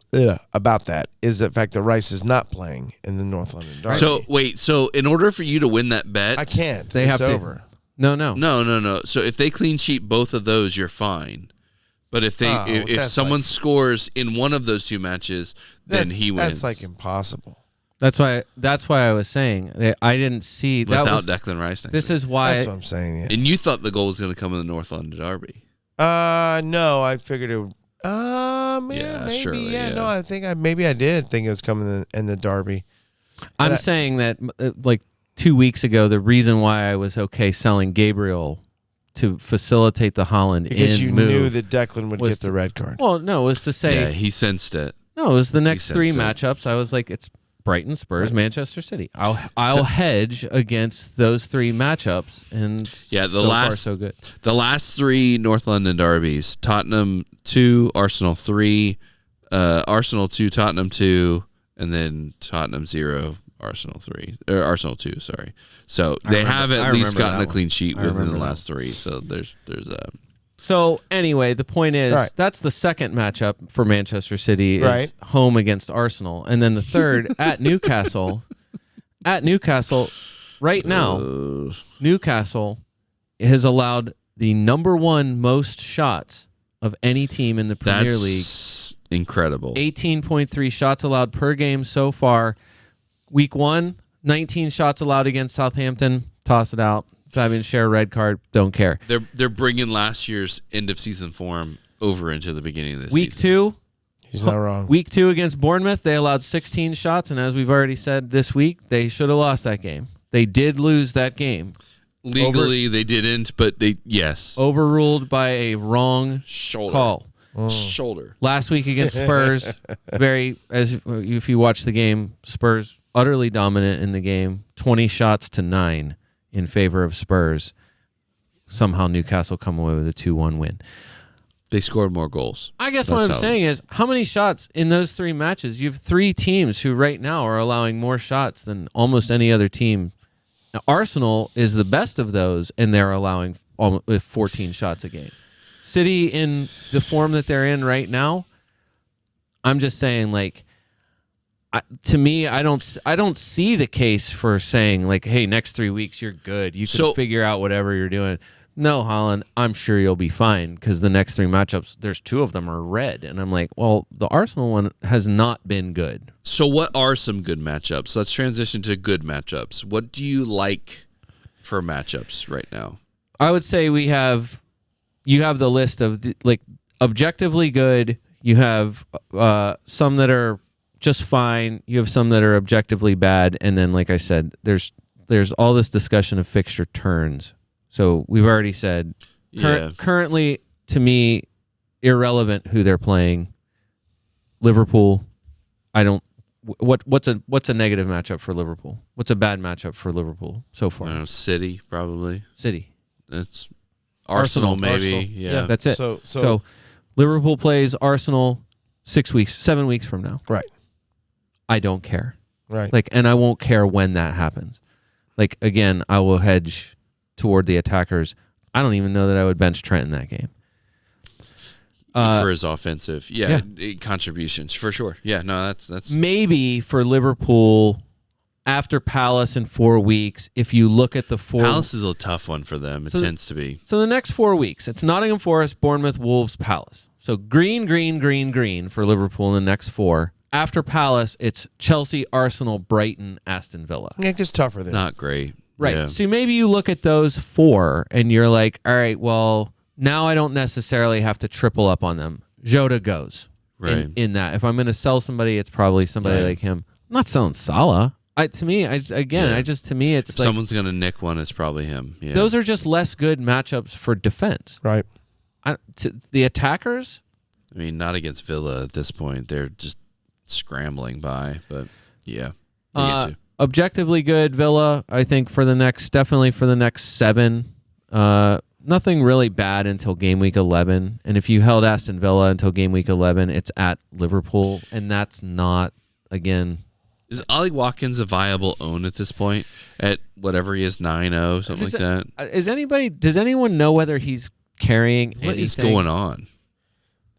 about that is the fact that Rice is not playing in the North London Derby. So in order for you to win that bet, I can't. They have over. No. So if they clean sheet both of those, you're fine. But if someone scores in one of those 2 matches, then he wins. That's like impossible. That's why I was saying that I didn't see without Declan Rice. This is why. That's what I'm saying. Yeah. And you thought the goal was going to come in the North London Derby? No, I figured it would. Maybe. Surely, yeah, no, I think I did think it was coming in the Derby. I'm saying that like 2 weeks ago, the reason why I was okay selling Gabriel to facilitate the Holland because you move knew that Declan would get the red card. Well, no, it was to say he sensed it. No, it was the next 3 matchups. I was like, it's Brighton, Spurs, Manchester City. I'll hedge against those 3 matchups, and so good. The last 3 North London derbies: Tottenham 2, Arsenal 3, Arsenal 2, Tottenham 2, and then Tottenham 0, Arsenal 3 or Arsenal 2. Sorry. So they have at least gotten a clean sheet within the last 3. So there's So anyway, the point is that's the second matchup for Manchester City is home against Arsenal, and then the third at Newcastle. At Newcastle, right now, Newcastle has allowed the number 1 most shots of any team in the Premier League. Incredible. 18.3 shots allowed per game so far. Week 1, 19 shots allowed against Southampton. Toss it out. Fabian Schär red card. Don't care. They're bringing last year's end of season form over into the beginning of this Week season. 2, he's not wrong. Week 2 against Bournemouth, they allowed 16 shots, and as we've already said this week, they should have lost that game. They did lose that game. Legally, they didn't, but overruled by a wrong call. Shoulder. Last week against Spurs, if you watch the game, Spurs utterly dominant in the game, 20 shots to 9 in favor of Spurs. Somehow Newcastle come away with a 2-1 win. They scored more goals. I guess what I'm saying is, how many shots in those 3 matches? You have 3 teams who right now are allowing more shots than almost any other team. Now, Arsenal is the best of those, and they're allowing 14 shots a game. City, in the form that they're in right now, I'm just saying, like, to me, I don't see the case for saying, like, hey, next 3 weeks you're good. You can figure out whatever you're doing. No, Holland, I'm sure you'll be fine because the next 3 matchups, there's 2 of them are red. And I'm like, well, the Arsenal one has not been good. So what are some good matchups? Let's transition to good matchups. What do you like for matchups right now? I would say we have you have the list of objectively good. You have some that are just fine. You have some that are objectively bad, and then, like I said, there's all this discussion of fixture turns. So we've already said currently, to me, irrelevant who they're playing. Liverpool, I don't. What's a negative matchup for Liverpool? What's a bad matchup for Liverpool so far? I don't know, City probably. City. That's Arsenal maybe. Arsenal. Yeah, that's it. So Liverpool plays Arsenal 7 weeks from now. Right. I don't care. Right. And I won't care when that happens. Again, I will hedge toward the attackers. I don't even know that I would bench Trent in that game. For his offensive, contributions for sure. Yeah, no, that's maybe for Liverpool after Palace in 4 weeks. If you look at the Palace is a tough one for them. It tends to be. So the next 4 weeks, it's Nottingham Forest, Bournemouth, Wolves, Palace. So green for Liverpool in the next 4. After Palace, it's Chelsea, Arsenal, Brighton, Aston Villa. Yeah, just tougher than not great. Right. Yeah. So maybe you look at those 4 and you're like, all right, well, now I don't necessarily have to triple up on them. Jota goes in that. If I'm going to sell somebody, it's probably somebody like him. I'm not selling Salah. To me, it's if someone's going to nick one, it's probably him. Yeah. Those are just less good matchups for defense. Right. The attackers? I mean, not against Villa at this point. They're just scrambling by, but yeah. Objectively good Villa, I think definitely for the next 7. Nothing really bad until game week 11. And if you held Aston Villa until game week 11, it's at Liverpool. And that's not, again. Is Ollie Watkins a viable own at this point? At whatever he is, 9-0, something like that? Does anyone know whether he's carrying anything? What is going on?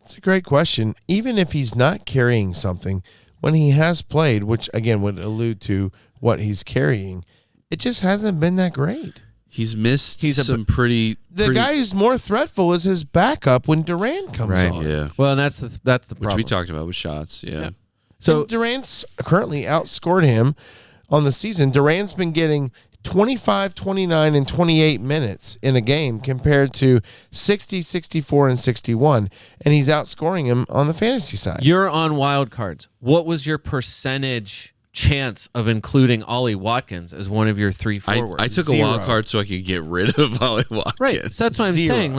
It's a great question. Even if he's not carrying something, when he has played, which again would allude to what he's carrying, it just hasn't been that great. He's missed pretty. The guy who's more threatful is his backup when Durant comes on. Yeah. Well, and that's the problem. Which we talked about with shots. Yeah. So Durant's currently outscored him on the season. Durant's been getting 25, 29, and 28 minutes in a game compared to 60, 64, and 61. And he's outscoring him on the fantasy side. You're on wild cards. What was your percentage chance of including Ollie Watkins as one of your 3 forwards? I took a wild card so I could get rid of Ollie Watkins. Right. So that's what I'm saying.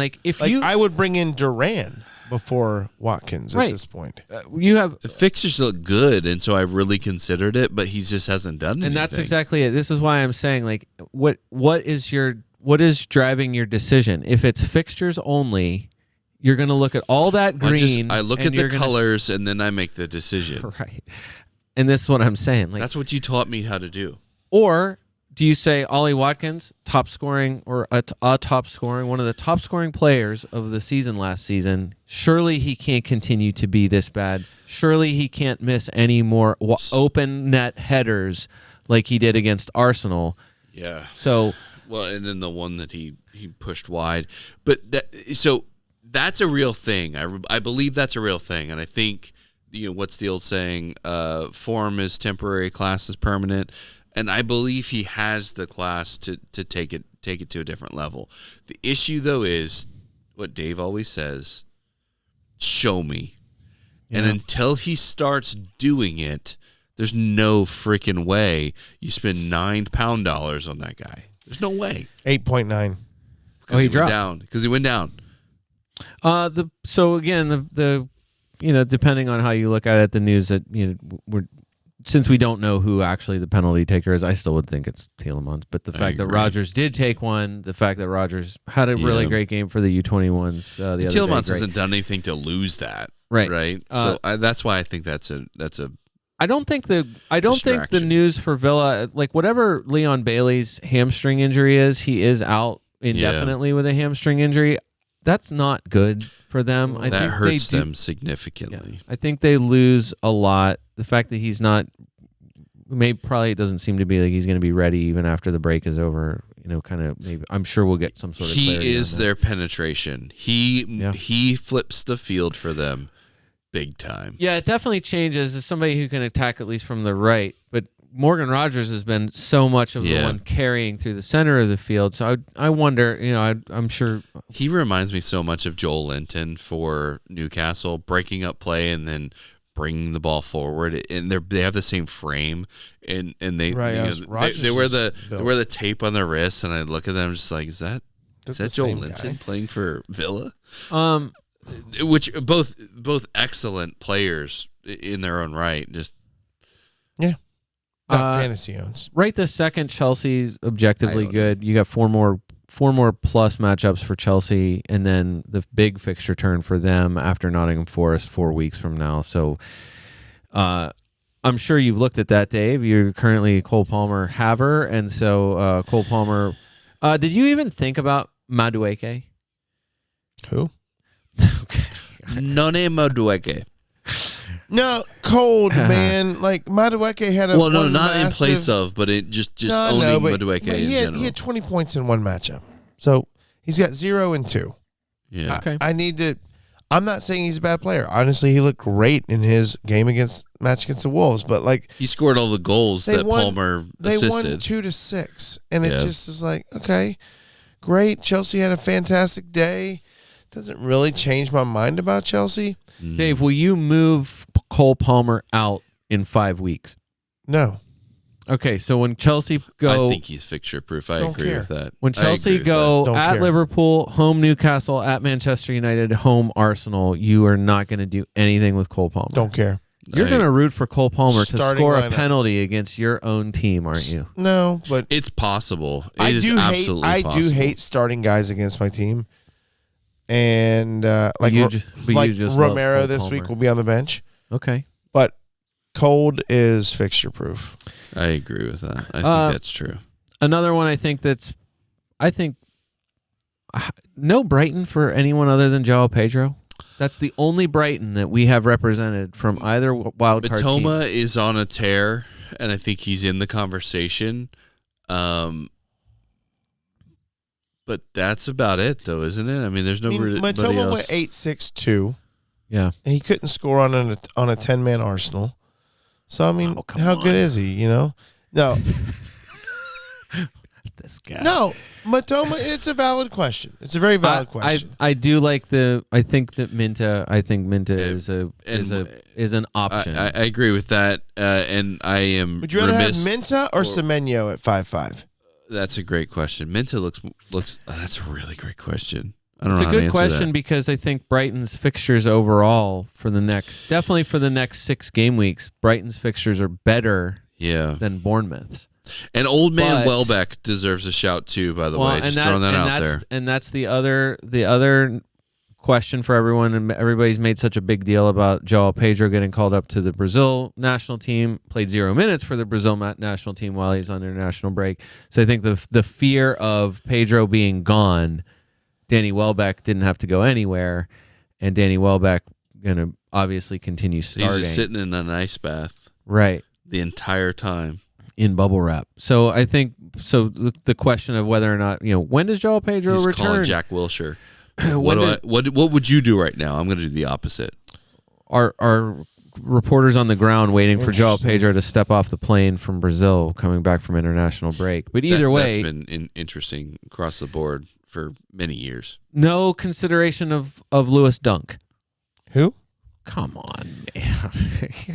I would bring in Durant before Watkins at this point. You have the fixtures look good, and so I really considered it, but he just hasn't done anything. And that's exactly it. This is why I'm saying, what is driving your decision? If it's fixtures only, you're going to look at all that green. I look at the colors, and then I make the decision. Right. And this is what I'm saying. That's what you taught me how to do. Or do you say Ollie Watkins, top scoring, or one of the top scoring players of the season last season? Surely he can't continue to be this bad. Surely he can't miss any more open net headers like he did against Arsenal. Yeah. So, and then the one that he pushed wide. But that's a real thing. I believe that's a real thing, and I think. What's the old saying? Form is temporary, class is permanent, and I believe he has the class to take it to a different level. The issue, though, is what Dave always says: show me. Yeah. And until he starts doing it, there's no freaking way you spend £9 on that guy. There's no way. 8.9. He dropped down because he went down. Depending on how you look at it, the news that since we don't know who actually the penalty taker is, I still would think it's Tielemans. But the fact that Rodgers did take one, the fact that Rodgers had a really great game for the U21s, the other day, Tielemans hasn't done anything to lose that, right? So that's why I think that's a. I don't think the news for Villa, whatever Leon Bailey's hamstring injury is, he is out indefinitely with a hamstring injury. That's not good for them. I think hurts them significantly. Yeah. I think they lose a lot. The fact that he's not, probably doesn't seem to be like he's going to be ready even after the break is over. Maybe I'm sure we'll get some sort of. He is their penetration. He flips the field for them, big time. Yeah, it definitely changes as somebody who can attack at least from the right. But Morgan Rogers has been so much of the one carrying through the center of the field. So I wonder, I'm sure. He reminds me so much of Joel Linton for Newcastle, breaking up play and then bringing the ball forward. And they have the same frame, and they they wear the tape on their wrists, and I look at them just like, is that Joel Linton playing for Villa? Which both excellent players in their own right. Just fantasy owns. Right this second, Chelsea's objectively good. You got four more plus matchups for Chelsea, and then the big fixture turn for them after Nottingham Forest 4 weeks from now. So I'm sure you've looked at that, Dave. You're currently Cole Palmer haver, and so Cole Palmer. Did you even think about Madueke? Who? Okay. None Madueke. No, cold, man. Like, Madueke had a not massive, in place of, but it just owning Madueke in general. He had 20 points in one matchup. So he's got 0 and 2. Yeah. Okay. I'm not saying he's a bad player. Honestly, he looked great in his game match against the Wolves, but like he scored all the goals that Palmer assisted. They won 2-6, and it just is like, okay, great. Chelsea had a fantastic day. Doesn't really change my mind about Chelsea. Dave, will you move Cole Palmer out in 5 weeks? No. Okay, so when Chelsea go... I think he's fixture proof. I agree with that. When Chelsea go at Liverpool, home Newcastle, at Manchester United, home Arsenal, you are not going to do anything with Cole Palmer. Don't care. You're going to root for Cole Palmer to score a penalty against your own team, aren't you? No, but... It's possible. I do hate starting guys against my team. And Romero this week will be on the bench. Okay. But cold is fixture proof. I agree with that. I think that's true. Another one no Brighton for anyone other than João Pedro. That's the only Brighton that we have represented from either wildcard team. Matoma is on a tear, and I think he's in the conversation. But that's about it, though, isn't it? I mean, there's nobody Matoma else. went 8-6-2. Yeah, and he couldn't score on a 10-man Arsenal. So I mean, how good is he? No. This guy. No, Matoma. It's a valid question. It's a very valid question. I do like I think Minta is an option. I agree with that, and I am. Would you rather have Minta or Semenyo at 5'5"? That's a great question. Minta looks. That's a really great question. I don't know. It's a good question because I think Brighton's fixtures overall for the next 6 game weeks, Brighton's fixtures are better than Bournemouth's. And old man Welbeck deserves a shout too, by the way. Just throwing that out there. And that's the other question for everyone, and everybody's made such a big deal about João Pedro getting called up to the Brazil national team, played 0 minutes for the Brazil national team while he's on international break. So I think the fear of Pedro being gone, Danny Welbeck didn't have to go anywhere, and Danny Welbeck going to obviously continue starting. He's just sitting in an ice bath. Right. The entire time. In bubble wrap. So I think the question of whether or not, when does João Pedro return? He's calling Jack Wilshere. What would you do right now? I'm going to do the opposite. Our reporters on the ground waiting for João Pedro to step off the plane from Brazil, coming back from international break. But either way, that's been interesting across the board for many years. No consideration of Lewis Dunk. Who? Come on, man.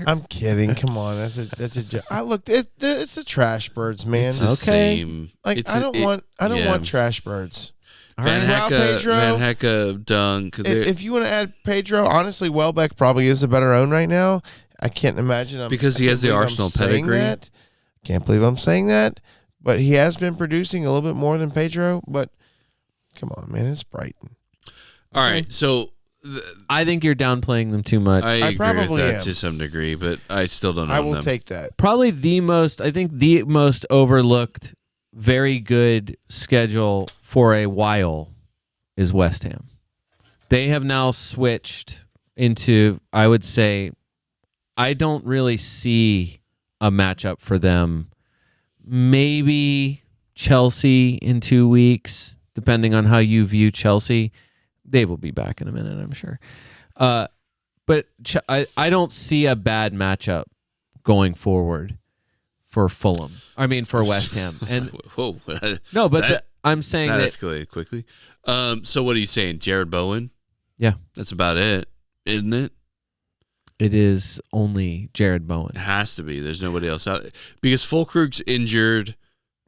I'm kidding. Come on, that's a joke. It's the trash birds, man. It's the same. Like I don't want trash birds. Van Hecke, Dunk. If you want to add Pedro, honestly, Welbeck probably is a better own right now. I can't imagine because he has the Arsenal pedigree. Can't believe I'm saying that, but he has been producing a little bit more than Pedro. But come on, man, it's Brighton. All right, so. I think you're downplaying them too much. I agree with that to some degree, but I still don't know. I will take that. Probably the most overlooked, very good schedule for a while is West Ham. They have now switched into, I would say, I don't really see a matchup for them. Maybe Chelsea in 2 weeks, depending on how you view Chelsea. Dave will be back in a minute, I'm sure. But I don't see a bad matchup going forward for Fulham. I mean, for West Ham. And whoa, no, but I'm saying that escalated quickly. So what are you saying, Jared Bowen? Yeah, that's about it, isn't it? It is only Jared Bowen. It has to be. There's nobody else out because Fulkrug's injured.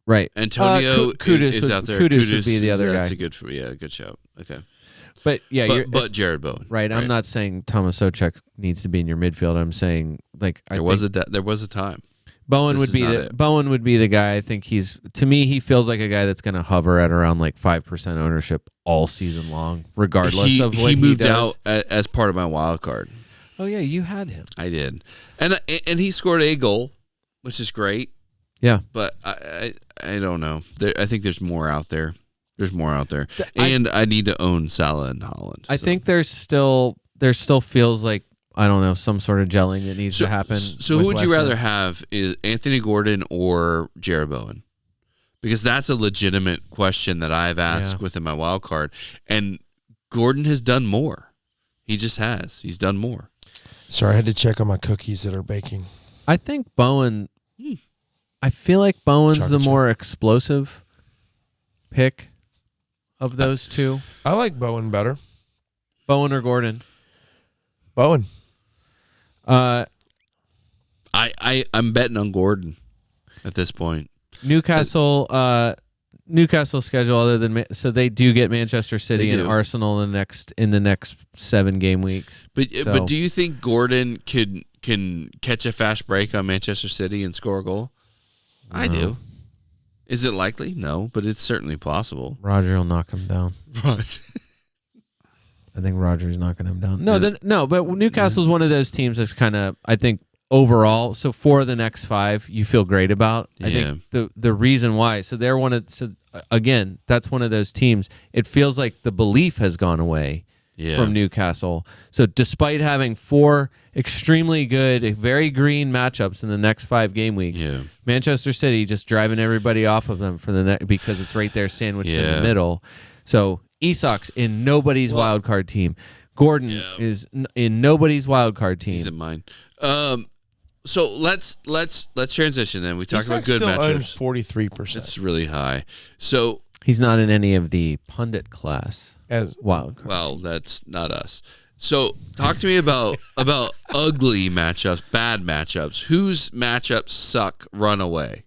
Right. Antonio is out there. Kudus would be the other guy. That's a good shout. Okay. But yeah, but Jared Bowen. Right. I'm not saying Thomas Socek needs to be in your midfield. I'm saying there was a time. Bowen would be the guy. I think to me he feels like a guy that's going to hover at around like 5% ownership all season long, regardless of what he moved does. out as part of my wild card. Oh yeah, you had him. I did, and he scored a goal, which is great. Yeah, but I don't know. I think there's more out there. And I need to own Salah and Holland. I think there still feels like, I don't know, some sort of gelling that needs to happen. So who would you rather have, is Anthony Gordon or Jared Bowen? Because that's a legitimate question that I've asked within my wild card, and Gordon has done more. He just has. He's done more. Sorry, I had to check on my cookies that are baking. I think Bowen. I feel like Bowen's the more explosive pick of those two. I like Bowen better. Bowen or Gordon? Bowen. I'm betting on Gordon at this point. Newcastle schedule other than so they do get Manchester City and Arsenal in the next 7 game weeks. But do you think Gordon can catch a fast break on Manchester City and score a goal? No. I do. Is it likely? No, but it's certainly possible. Roger will knock him down. Right. I think Roger's knocking him down. No, but Newcastle's one of those teams that's kind of, I think, overall. So for the next 5, you feel great about. I think the reason why. So they're again, that's one of those teams. It feels like the belief has gone away from Newcastle. So despite having 4 extremely good, very green matchups in the next 5 game weeks, Manchester City just driving everybody off of them for the because it's right there sandwiched in the middle. So Isak's in nobody's wild card team. Gordon is in nobody's wild card team. He's in mine. So let's transition then. We talked about good matchups. 43%. It's really high. So he's not in any of the pundit class as wild card. Well, that's not us. So talk to me about ugly matchups, bad matchups. Whose matchups suck? Run away.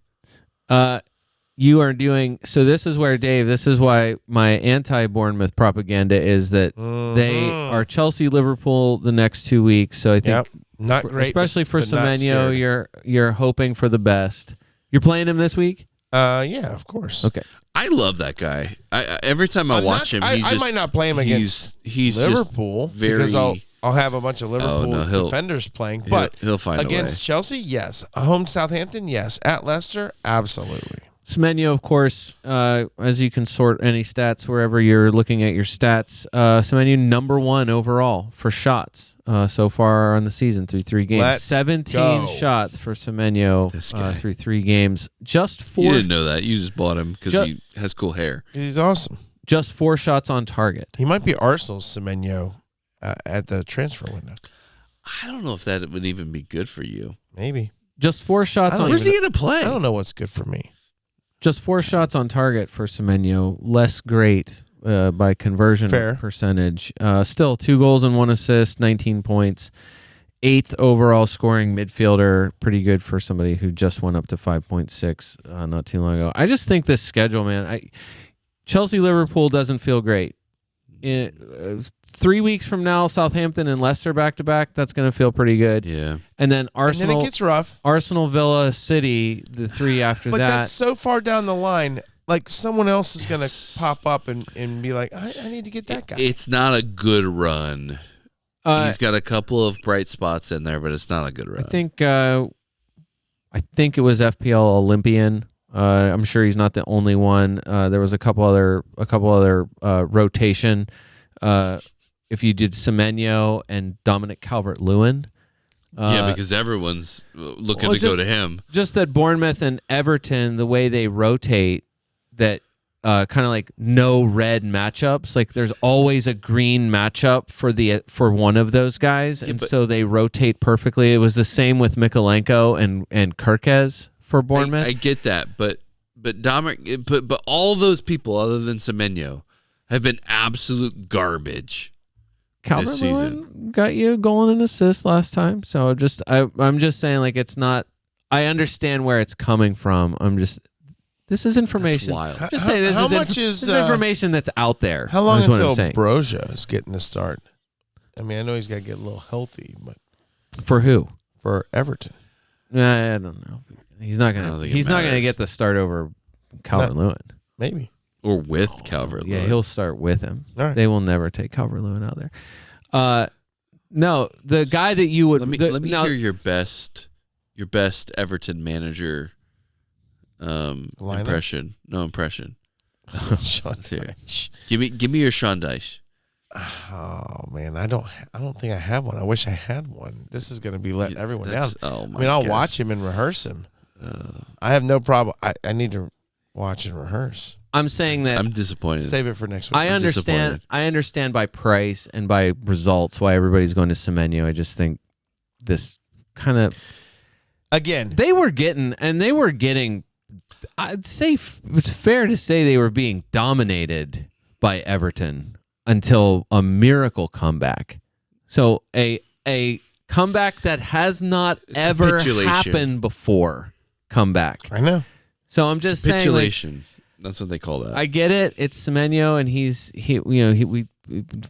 You are doing so. This is where Dave. This is why my anti-Bournemouth propaganda is that they are Chelsea, Liverpool the next 2 weeks. So I think not great, especially for Semenyo. You're hoping for the best. You're playing him this week. Yeah, of course. Okay. I love that guy. Every time I watch him, I might not play him against Liverpool because I'll have a bunch of Liverpool defenders playing. But he'll find against Chelsea, yes. Home Southampton, yes. At Leicester, absolutely. Semenyo, of course, as you can sort any stats wherever you're looking at your stats, Semenyo number 1 overall for shots so far on the season through 3 games. Let's 17 shots for Semenyo through 3 games. Just 4. You didn't know that. You just bought him because he has cool hair. He's awesome. Just 4 shots on target. He might be Arsenal's Semenyo at the transfer window. I don't know if that would even be good for you. Maybe. Just 4 shots on. Where's he going to play? I don't know what's good for me. Just 4 shots on target for Semenyo. Less great by conversion percentage. Still 2 goals and 1 assist, 19 points. 8th overall scoring midfielder. Pretty good for somebody who just went up to 5.6 not too long ago. I just think this schedule, man. Chelsea, Liverpool doesn't feel great. 3 weeks from now, Southampton and Leicester back to back. That's going to feel pretty good. Yeah. And then Arsenal. And then it gets rough. Arsenal, Villa, City. The 3 after that. But that's so far down the line. Like someone else is going to pop up and be like, I need to get that guy. It's not a good run. He's got a couple of bright spots in there, but it's not a good run. I think it was FPL Olympian. I'm sure he's not the only one. There was a couple other rotation. If you did Semenyo and Dominic Calvert-Lewin. Because everyone's looking to go to him. Just that Bournemouth and Everton, the way they rotate, that kind of like no red matchups. Like there's always a green matchup for one of those guys, and so they rotate perfectly. It was the same with Mikolenko and Kirkez for Bournemouth. I get that, but Dominic, but all those people other than Semenyo have been absolute garbage this season. Calvert-Lewin got you a goal and an assist last time, so I'm just saying, like, it's not. I understand where it's coming from. This is information. That's wild. Just saying, this is information that's out there. How long until Broja is getting the start? I mean, I know he's got to get a little healthy, but for who? For Everton. I don't know. He's not gonna. He's not gonna get the start over Calvert-Lewin. Maybe. Or with Calvert-Lewin. Yeah, he'll start with him. All right. They will never take Calvert-Lewin out there. No, the guy that you would. Let me hear your best Everton manager impression. No impression. Sean Dyche. Give me your Sean Dyche. Oh man, I don't think I have one. I wish I had one. This is going to be letting everyone down. Oh my! I mean, I'll watch him and rehearse him. I have no problem. I need to watch and rehearse. I'm saying that I'm disappointed. Save it for next week. I understand by price and by results why everybody's going to Semenyo. I just think this kind of again they were getting. I'd say it's fair to say they were being dominated by Everton until a miracle comeback. So a comeback that has not ever happened before. Comeback. I know. So I'm just saying. Capitulation. That's what they call that. I get it. It's Semenyo, and we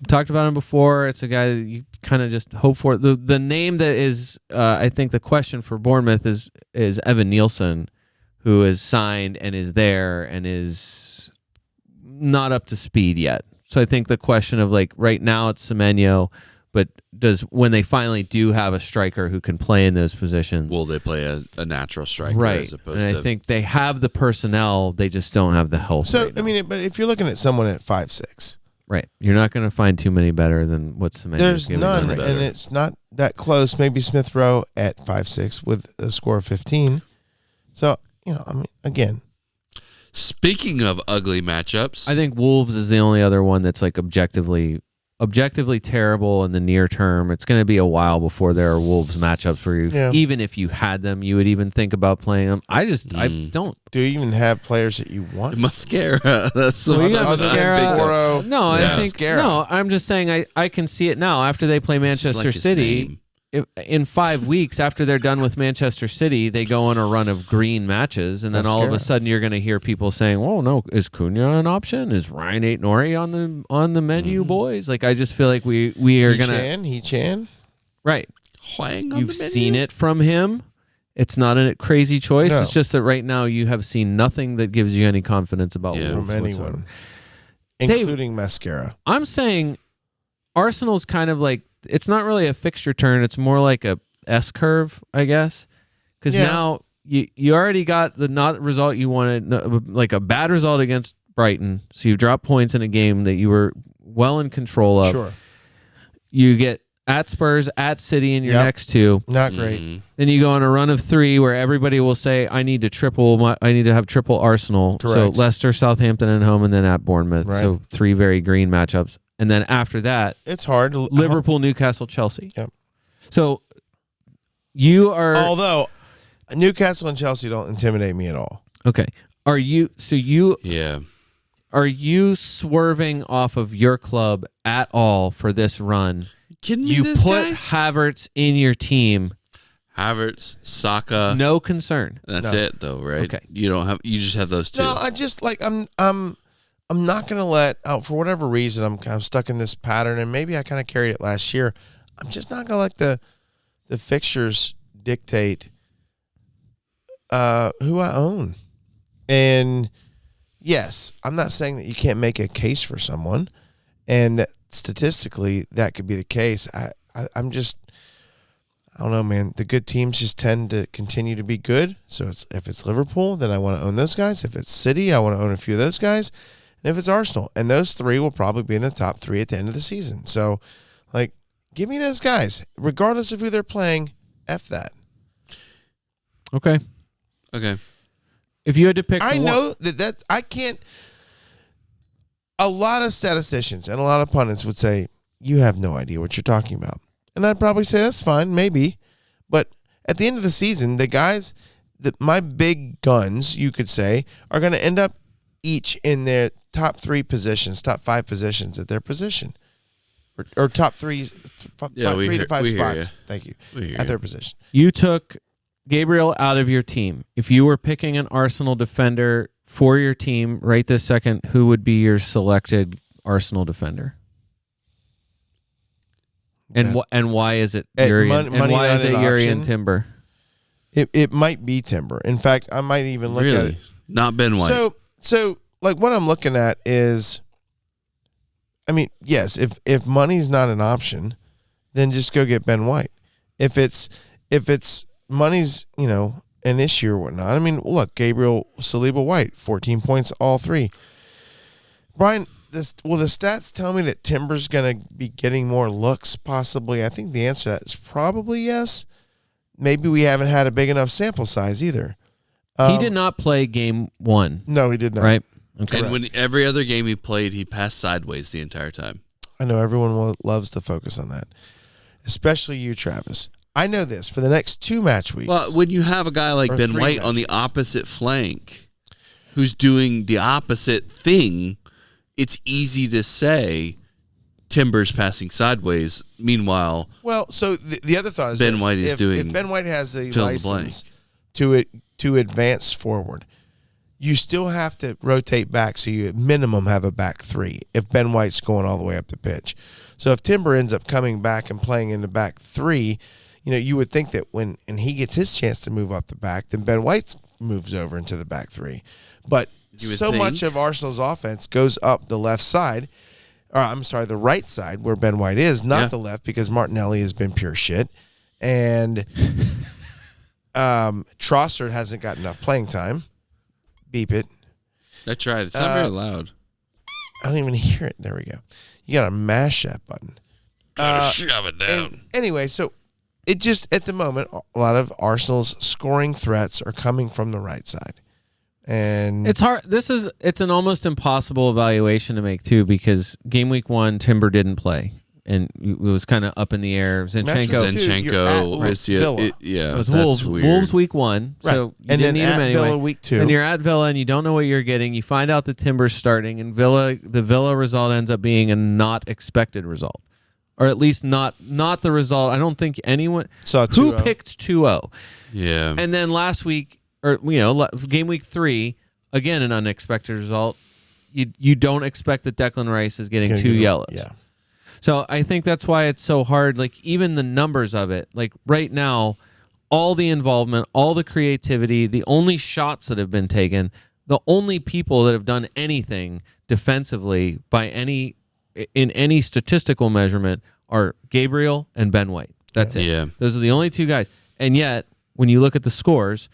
talked about him before. It's a guy that you kind of just hope for. The name that is, I think, the question for Bournemouth is Evan Nielsen, who is signed and is there and is not up to speed yet. So I think the question of, like, right now it's Semenyo, but when they finally do have a striker who can play in those positions, will they play a natural striker right? As opposed and to? I think they have the personnel, they just don't have the health. So right I mean, but if you're looking at someone at 5'6", right, you're not going to find too many better than what Semenyo. There's none, and it's not that close. Maybe Smith Rowe at 5'6" with a score of 15. So I mean, again. Speaking of ugly matchups, I think Wolves is the only other one that's like objectively terrible in the near term. It's going to be a while before there are Wolves matchups where you, even if you had them, you would even think about playing them. I don't. Do you even have players that you want? Mascara. That's the one. Mascara. No, I think Mascara. no. I'm just saying I can see it now after they play Manchester City. In 5 weeks after they're done with Manchester City, they go on a run of green matches, and then all of a sudden you're going to hear people saying, "Well, no, is Cunha an option? Is Ryan Aït-Nouri on the menu, boys?" Like, I just feel like we are going to He-Chan, right. You've seen it from him. It's not a crazy choice. No. It's just that right now you have seen nothing that gives you any confidence about Wolves from anyone, including Mascara. I'm saying Arsenal's kind of like. It's not really a fixture turn. It's more like a S curve, I guess. Because now you already got the not result you wanted, like a bad result against Brighton. So you drop points in a game that you were well in control of. Sure. You get at Spurs, at City in your next two. Not great. Then you go on a run of 3 where everybody will say, I need to have triple Arsenal. Correct. So Leicester, Southampton at home, and then at Bournemouth. Right. So 3 very green matchups. And then after that, it's hard. Liverpool, Newcastle, Chelsea. Yep. So you are. Although Newcastle and Chelsea don't intimidate me at all. Okay. Are you? So you. Yeah. Are you swerving off of your club at all for this run? You put Havertz in your team. Havertz, Saka. No concern. That's it, though, right? Okay. You just have those two. No, I just like I'm not going to let out for whatever reason. I'm stuck in this pattern, and maybe I kind of carried it last year. I'm just not going to let the fixtures dictate who I own. And yes, I'm not saying that you can't make a case for someone, and that statistically that could be the case. I'm just, I don't know, man. The good teams just tend to continue to be good. So if it's Liverpool, then I want to own those guys. If it's City, I want to own a few of those guys. And if it's Arsenal, and those 3 will probably be in the top 3 at the end of the season. So, like, give me those guys, regardless of who they're playing. F that. Okay. If you had to pick, I know that I can't. A lot of statisticians and a lot of pundits would say you have no idea what you're talking about, and I'd probably say that's fine, maybe, but at the end of the season, the guys my big guns, you could say, are going to end up each in their top 5 positions at their position, or top 3 to 5 spots. Thank you. At their position. You took Gabriel out of your team. If you were picking an Arsenal defender for your team right this second, who would be your selected Arsenal defender? And why is it Urian? And why is it Urian Timber? It might be Timber. In fact, I might even look at it. Not Ben White. So like what I'm looking at is, I mean, yes, if money's not an option, then just go get Ben White. If it's money's, an issue or whatnot. I mean, look, Gabriel Saliba White, 14 points, all 3. Brian, the stats tell me that Timber's going to be getting more looks, possibly. I think the answer to that is probably yes. Maybe we haven't had a big enough sample size either. He did not play game 1. No, he did not. Right? Okay. And when every other game he played, he passed sideways the entire time. I know everyone loves to focus on that, especially you, Travis. I know this for the next 2 match weeks. Well, when you have a guy like Ben White on the opposite flank who's doing the opposite thing, it's easy to say Timber's passing sideways. Meanwhile, so the other thought is Ben White is doing. If Ben White has a license to advance forward, you still have to rotate back, so you at minimum have a back 3 if Ben White's going all the way up the pitch. So if Timber ends up coming back and playing in the back 3, you would think that when he gets his chance to move up the back, then Ben White moves over into the back 3. But much of Arsenal's offense goes up the left side, the right side where Ben White is, not the left, because Martinelli has been pure shit. And Trossard hasn't got enough playing time. Beep it. I tried. It's not very loud. I don't even hear it. There we go. You got to mash that button. Gotta shove it down. Anyway, so it just, at the moment, a lot of Arsenal's scoring threats are coming from the right side. And it's hard. It's an almost impossible evaluation to make too, because game week 1, Timber didn't play, and it was kind of up in the air. Zinchenko, it was Wolves. Weird. Wolves week 1, right. so you didn't need him anyway. Villa week 2, and you're at Villa, and you don't know what you're getting. You find out that Timber's starting, and the Villa result ends up being a not expected result, or at least not the result. I don't think anyone who picked 2-0. Yeah, and then last week. Or game week 3, again an unexpected result. You don't expect that Declan Rice is getting 2 yellows. Yeah. So I think that's why it's so hard. Like even the numbers of it, like right now, all the involvement, all the creativity, the only shots that have been taken, the only people that have done anything defensively in any statistical measurement are Gabriel and Ben White. That's it. Yeah. Those are the only 2 guys. And yet, when you look at the scores,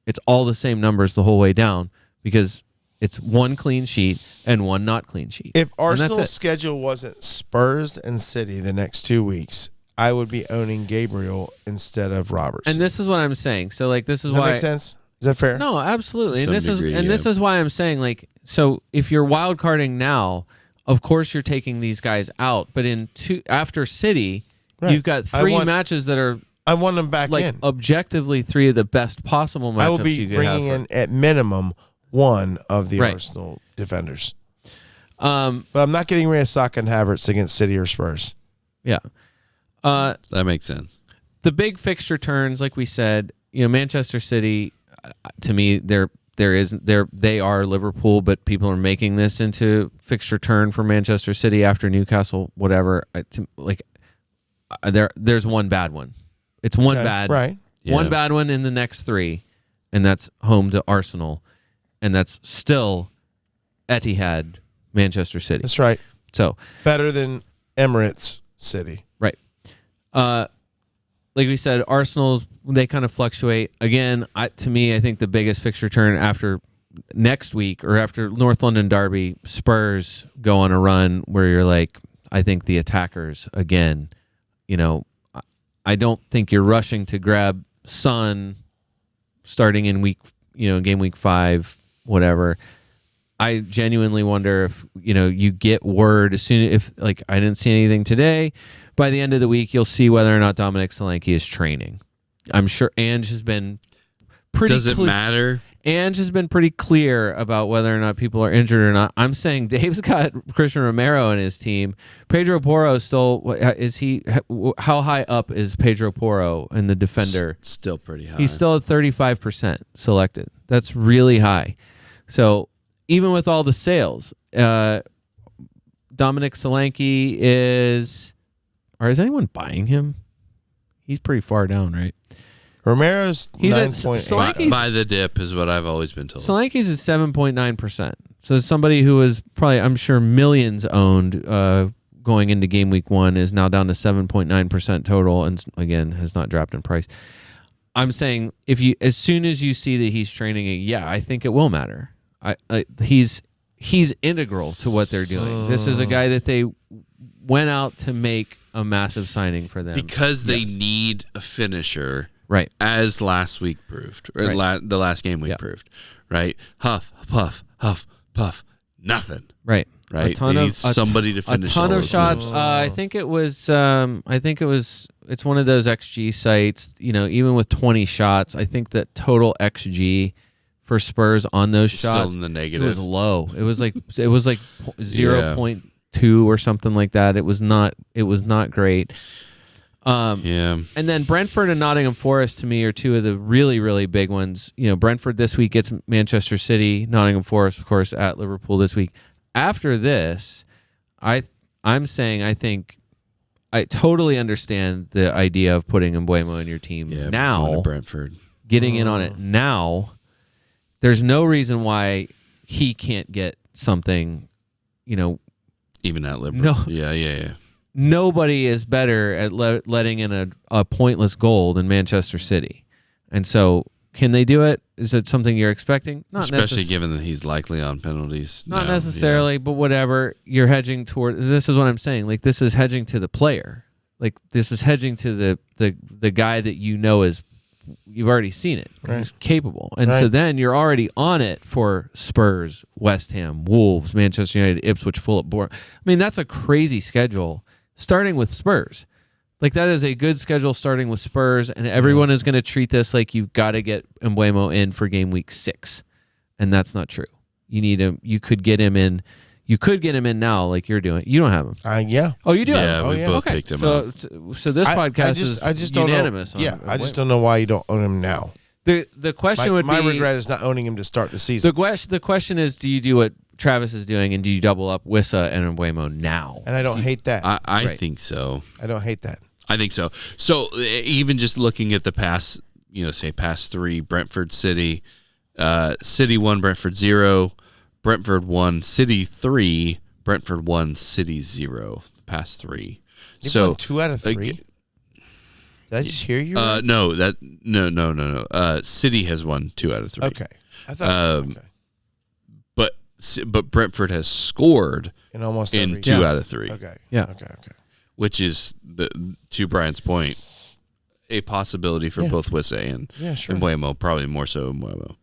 it's all the same numbers the whole way down, because it's 1 clean sheet and 1 not clean sheet. If Arsenal's schedule wasn't Spurs and City the next 2 weeks, I would be owning Gabriel instead of Robertson. And this is what I'm saying. So this is why. Does that make sense? Is that fair? No, absolutely. This is why I'm saying so if you're wild carding now, of course you're taking these guys out, but after City, you've got 3 matches that are. I want them back in. Objectively, 3 of the best possible matchups I will be bringing in at minimum 1 of the Arsenal defenders. But I'm not getting rid of Saka and Havertz against City or Spurs. Yeah. That makes sense. The big fixture turns, like we said, Manchester City, to me, they are Liverpool, but people are making this into fixture turn for Manchester City after Newcastle, whatever. There's one bad one. It's one bad one in the next 3, and that's home to Arsenal, and that's still Etihad, Manchester City. That's right. So better than Emirates City. Right. Like we said, Arsenal, they kind of fluctuate. Again, to me, I think the biggest fixture turn after next week or after North London Derby, Spurs go on a run where you're like, I think the attackers again, I don't think you're rushing to grab Son starting in game week 5, whatever. I genuinely wonder if, you get word as soon if I didn't see anything today, by the end of the week, you'll see whether or not Dominic Solanke is training. I'm sure Ange has been pretty Does it matter? Ange has been pretty clear about whether or not people are injured or not. I'm saying Dave's got Christian Romero in his team. Pedro Porro still is he? How high up is Pedro Porro in the defender? Still pretty high. He's still at 35% selected. That's really high. So even with all the sales, Dominic Solanke is anyone buying him? He's pretty far down, right? Romero's He's at 9.8. By the dip is what I've always been told. Solanke's at 7.9%. So somebody who was probably, I'm sure, millions owned going into game week 1 is now down to 7.9% total, and again has not dropped in price. I'm saying as soon as you see that he's training, I think it will matter. He's integral to what they're doing. This is a guy that they went out to make a massive signing for them because they need a finisher. Right. As last week proved, or the last game week proved, right? Huff, puff, nothing. Right. Right. They need somebody to finish. A ton of shots. I think it was. It's one of those XG sites. Even with 20 shots, I think that total XG for Spurs on those shots still in the negative. It was low. It was like 0.2 or something like that. It was not great. And then Brentford and Nottingham Forest to me are two of the really, really big ones. Brentford this week gets Manchester City, Nottingham Forest, of course, at Liverpool this week. After this, I'm saying I think I totally understand the idea of putting Mbeumo in your team now. Going to Brentford. Getting in on it now. There's no reason why he can't get something, even at Liverpool. No. Yeah. Nobody is better at letting in a pointless goal than Manchester City. And so, can they do it? Is it something you're expecting? Not especially given that he's likely on penalties. Not necessarily, but whatever. You're hedging toward. This is what I'm saying. Like, this is hedging to the player. Like, this is hedging to the guy that is. You've already seen it. Right. He's capable. And so then you're already on it for Spurs, West Ham, Wolves, Manchester United, Ipswich, Fulham, Bournemouth. I mean, that's a crazy schedule. Starting with Spurs. Like, that is a good schedule starting with Spurs, and everyone is going to treat this like you've got to get Mbeumo in for game week 6. And that's not true. You need him. You could get him in. You could get him in now like you're doing. You don't have him. Yeah. Oh, you do have him? We both picked him up. So this podcast is unanimous. I just don't know why you don't own him now. The question would be... My regret is not owning him to start the season. The question is, do you do what Travis is doing, and do you double up Wissa and Mbeumo now? And I don't hate that. I think so. I don't hate that. I think so. So even just looking at the past, past 3, Brentford, City, City 1, Brentford 0, Brentford 1, City 3, Brentford 1, City 0. The past 3. You've won 2 out of 3. Did I just hear you? No. City has won 2 out of 3. Okay, I thought. But Brentford has scored in almost 2 out of 3. Okay. Yeah. Okay. Which is, to Brian's point, a possibility for both Wisse and Mbeumo, probably more so Mbeumo.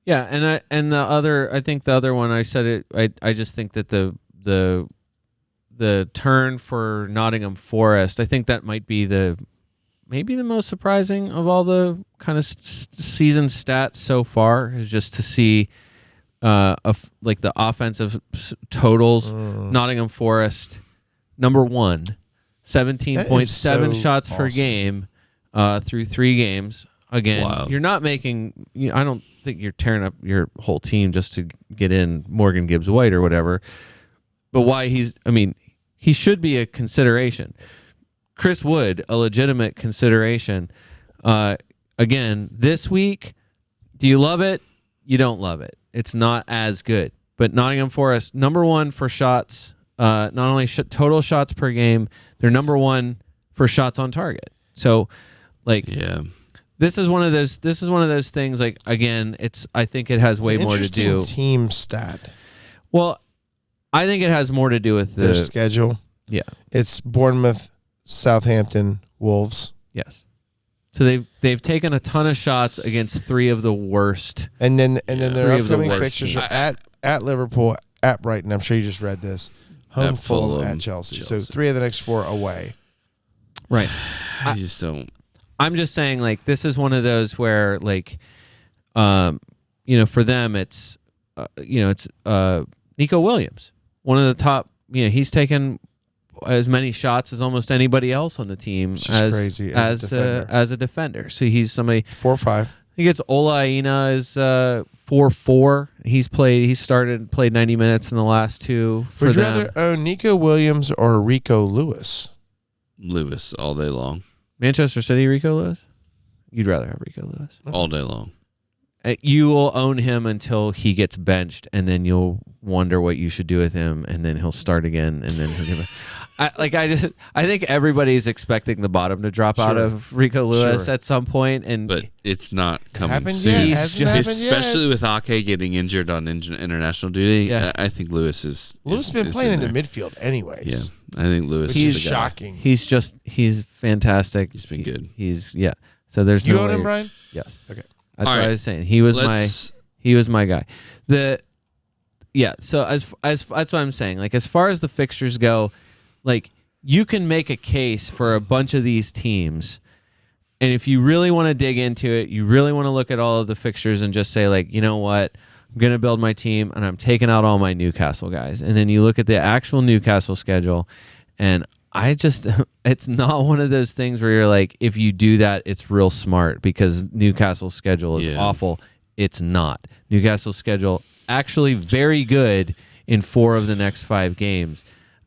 Yeah, and the other, I think the other one, I said it. I just think that the turn for Nottingham Forest, I think that might be maybe the most surprising of all the kind of season stats so far, is just to see like the offensive totals. Nottingham Forest, number 1, 17.7 shots per game through 3 games. Again, you're not making. I don't think you're tearing up your whole team just to get in Morgan Gibbs White or whatever. But why he should be a consideration. Chris Wood, a legitimate consideration. Again, this week, do you love it? You don't love it. It's not as good. But Nottingham Forest, number 1 for shots. Not only total shots per game, they're number 1 for shots on target. So, this is one of those things. Like, again, I think it has way more to do. Team stat. Well, I think it has more to do with their schedule. Yeah, it's Bournemouth, Southampton, Wolves. Yes. So they've taken a ton of shots against 3 of the worst. And then their upcoming fixtures are at Liverpool, at Brighton. I'm sure you just read this. Home, Fulham, at Chelsea. So 3 of the next 4 away. Right. I just don't. I'm just saying, like, this is one of those where, like, for them, it's, it's Nico Williams, one of the top. He's taken as many shots as almost anybody else on the team crazy as a defender. So he's somebody 4-5. He gets Ola Aina is 4-4. He's played 90 minutes in the last two. Would you rather own Nico Williams or Rico Lewis? Lewis all day long. Manchester City, Rico Lewis? You'd rather have Rico Lewis. All day long. You will own him until he gets benched, and then you'll wonder what you should do with him, and then he'll start again, and then he'll give I think everybody's expecting the bottom to drop out of Rico Lewis at some point, but it's not coming soon. Especially with Ake getting injured on international duty. Yeah. I think Lewis has been playing in the midfield anyways. Yeah, I think Lewis is the guy. Shocking. He's fantastic. He's been good. So there's you own him, Brian? Yes. Okay. That's what I was saying. He was my guy. So as that's what I'm saying. Like, as far as the fixtures go, like, you can make a case for a bunch of these teams, and if you really want to dig into it, you really want to look at all of the fixtures and just say, like, you know what, I'm going to build my team, and I'm taking out all my Newcastle guys. And then you look at the actual Newcastle schedule, and it's not one of those things where you're like, if you do that, it's real smart, because Newcastle's schedule is awful. It's not. Newcastle's schedule actually very good in 4 of the next 5 games.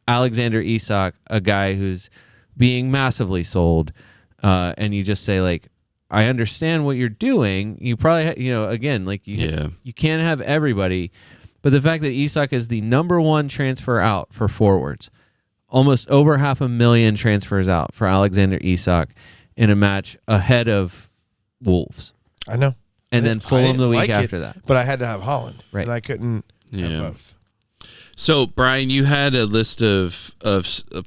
Alexander Isak, a guy who's being massively sold, and you just say, like, I understand what you're doing. You probably, again, like, you can't have everybody, but the fact that Isak is the number 1 transfer out for forwards, almost over 500,000 transfers out for Alexander Isak in a match ahead of Wolves. I know. And then Fulham the week after that. But I had to have Holland. Right. And I couldn't have both. So, Brian, you had a list of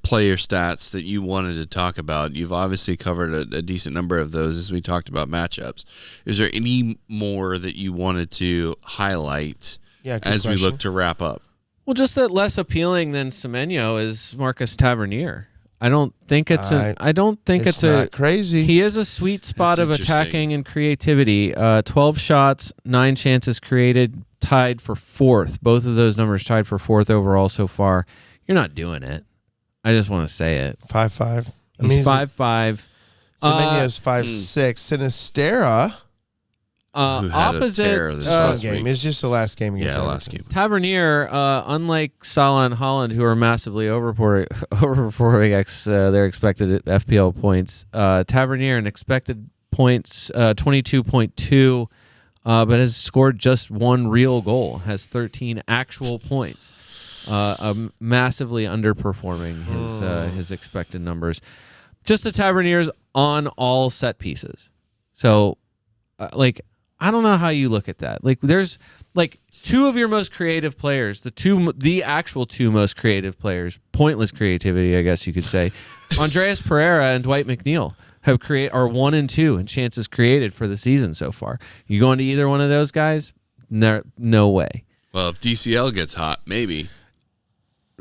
player stats that you wanted to talk about. You've obviously covered a decent number of those as we talked about matchups. Is there any more that you wanted to highlight as we look to wrap up? Well, just that less appealing than Semenyo is Marcus Tavernier. I don't think it's not crazy. He is a sweet spot of attacking and creativity. 12 shots, 9 chances created, tied for 4th. Both of those numbers tied for 4th overall so far. You're not doing it. I just want to say it. 5'5". He's 5'5". Semenyo's 5'6". Sinistera. Opposite game. It's just the last game against last game. Tavernier, unlike Salah and Holland, who are massively overperforming their expected FPL points, Tavernier an expected points 22.2, but has scored just 1 real goal, has 13 actual points, massively underperforming his expected numbers. Just the Tavernier's on all set pieces. So, I don't know how you look at that. Like, there's 2 of your most creative players, the actual 2 most creative players, pointless creativity, I guess you could say. Andreas Pereira and Dwight McNeil are 1 and 2 in chances created for the season so far. You going to either one of those guys? No way. Well, if DCL gets hot, maybe.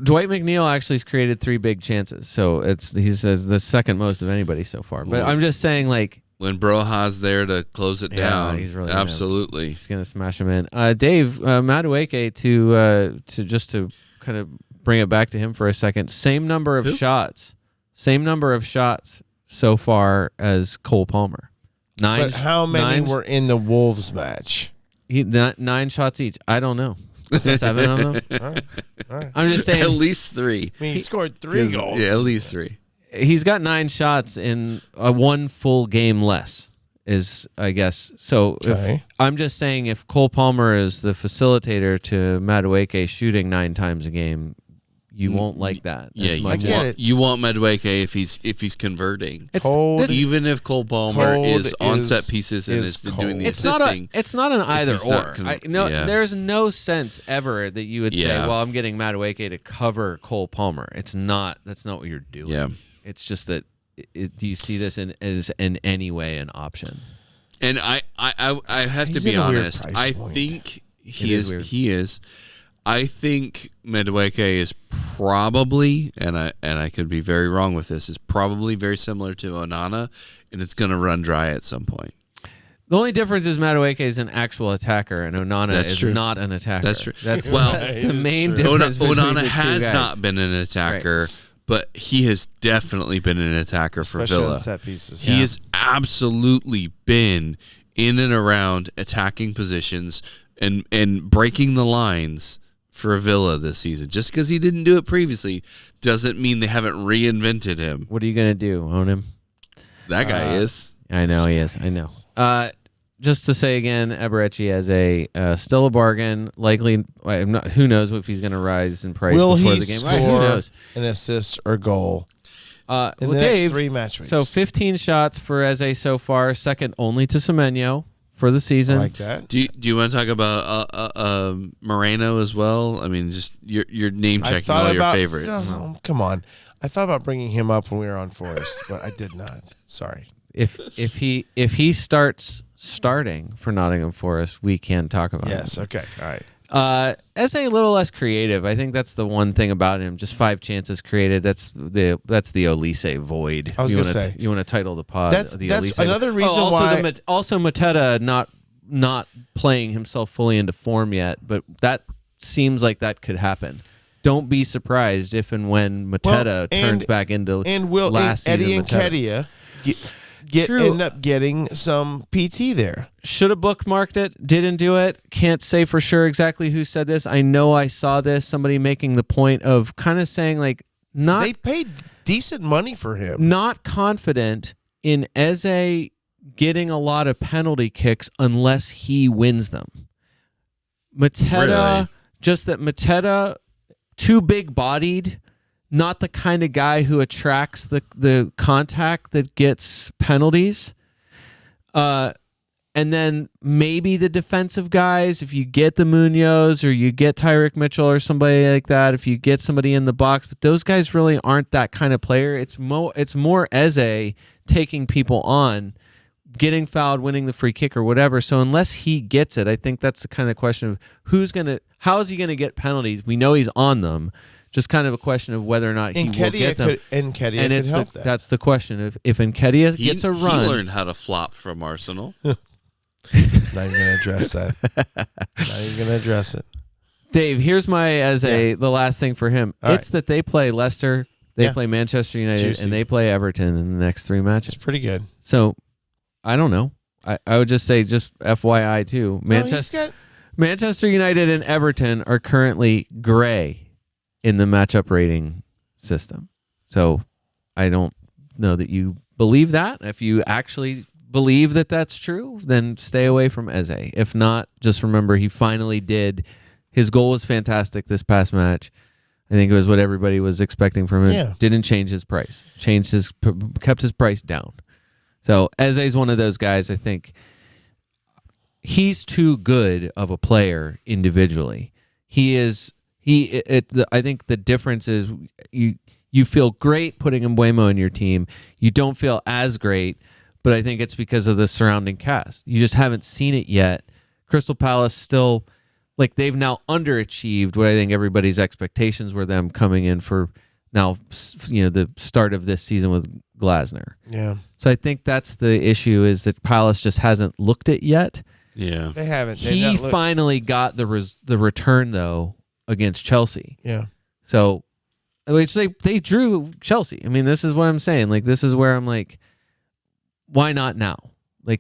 Dwight McNeil actually has created 3 big chances, so he says the second most of anybody so far. But I'm just saying, like, when Broha's there to close it down, he's really absolutely. He's going to smash him in. Dave, Madueke, to kind of bring it back to him for a second. Same number of shots so far as Cole Palmer. 9. But how many were in the Wolves match? 9 shots each. I don't know. 7 of them. All right. I'm just saying. At least 3. I mean, he scored 3 goals. Yeah, at least 3. He's got 9 shots in 1 full game less, is, I guess. So I'm just saying, if Cole Palmer is the facilitator to Madueke shooting 9 times a game, you won't like that. Yeah, you want Madueke if he's converting. Even if Cole Palmer is on set pieces and is doing the assisting. It's not an either or. There's no sense ever that you would say, well, I'm getting Madueke to cover Cole Palmer. It's not. That's not what you're doing. Yeah. It's just that. Do you see this as in any way an option? And I have to be honest. I think he is. I think Madueke is probably, and I could be very wrong with this, is probably very similar to Onana, and it's going to run dry at some point. The only difference is Madueke is an actual attacker, and Onana is not an attacker. That's true. That's the main difference. Onana has not been an attacker, but he has definitely been an attacker for Villa. On set pieces. He has absolutely been in and around attacking positions and breaking the lines for Villa this season. Just because he didn't do it previously doesn't mean they haven't reinvented him. What are you going to do? Own him? That guy is. I know he is. I know. Just to say again, Eberechi as still a bargain. Likely, who knows if he's going to rise in price before the game. Score who knows? An assist or goal in the Dave, next 3 match weeks? So 15 shots for Eze so far, second only to Semenyo for the season. I like that. Do you want to talk about Moreno as well? I mean, just you're name checking all your favorites. Come on, I thought about bringing him up when we were on Forest, but I did not. Sorry. If he starting for Nottingham Forest, we can talk about him. Yes. Okay. All right. Eze a little less creative. I think that's the one thing about him. Just 5 chances created. That's the Olise void. I was going to say. You want to title the pod? That's Olise another reason why. Also Mateta not playing himself fully into form yet, but that seems like that could happen. Don't be surprised if and when Mateta turns back into last season. Eddie Nketiah end up getting some PT there. Should have bookmarked it, didn't do it. Can't say for sure exactly who said this. I know I saw this. Somebody making the point of kind of saying they paid decent money for him. Not confident in Eze getting a lot of penalty kicks unless he wins them. Mateta, just that Mateta, too big-bodied, not the kind of guy who attracts the contact that gets penalties. And then maybe the defensive guys, if you get the Munoz or you get Tyrick Mitchell or somebody like that, if you get somebody in the box, but those guys really aren't that kind of player. It's more Eze taking people on, getting fouled, winning the free kick or whatever. So unless he gets it, I think that's the kind of question of how is he going to get penalties? We know he's on them. Just kind of a question of whether or not he will get them. Nketiah could help that. That's the question. If Nketiah gets a run. He learned how to flop from Arsenal. Not even going to address that. Not even going to address it. Dave, here's the last thing for him. It's that they play Leicester, they play Manchester United, and they play Everton in the next 3 matches. It's pretty good. So, I don't know. I would just say, just FYI too, Manchester United and Everton are currently gray in the matchup rating system. So I don't know that you believe that. If you actually believe that that's true, then stay away from Eze. If not, just remember he finally did. His goal was fantastic this past match. I think it was what everybody was expecting from him. Yeah. Didn't change his price. Kept his price down. So Eze's one of those guys. I think he's too good of a player individually. He is. I think the difference is you feel great putting Mbeumo in your team. You don't feel as great, but I think it's because of the surrounding cast. You just haven't seen it yet. Crystal Palace still, they've now underachieved what I think everybody's expectations were them coming in for now, the start of this season with Glasner. Yeah. So I think that's the issue is that Palace just hasn't looked it yet. Yeah. They haven't. He finally got the return, though, against Chelsea. Yeah. So, which they drew Chelsea. I mean, this is what I'm saying. This is where I'm why not now?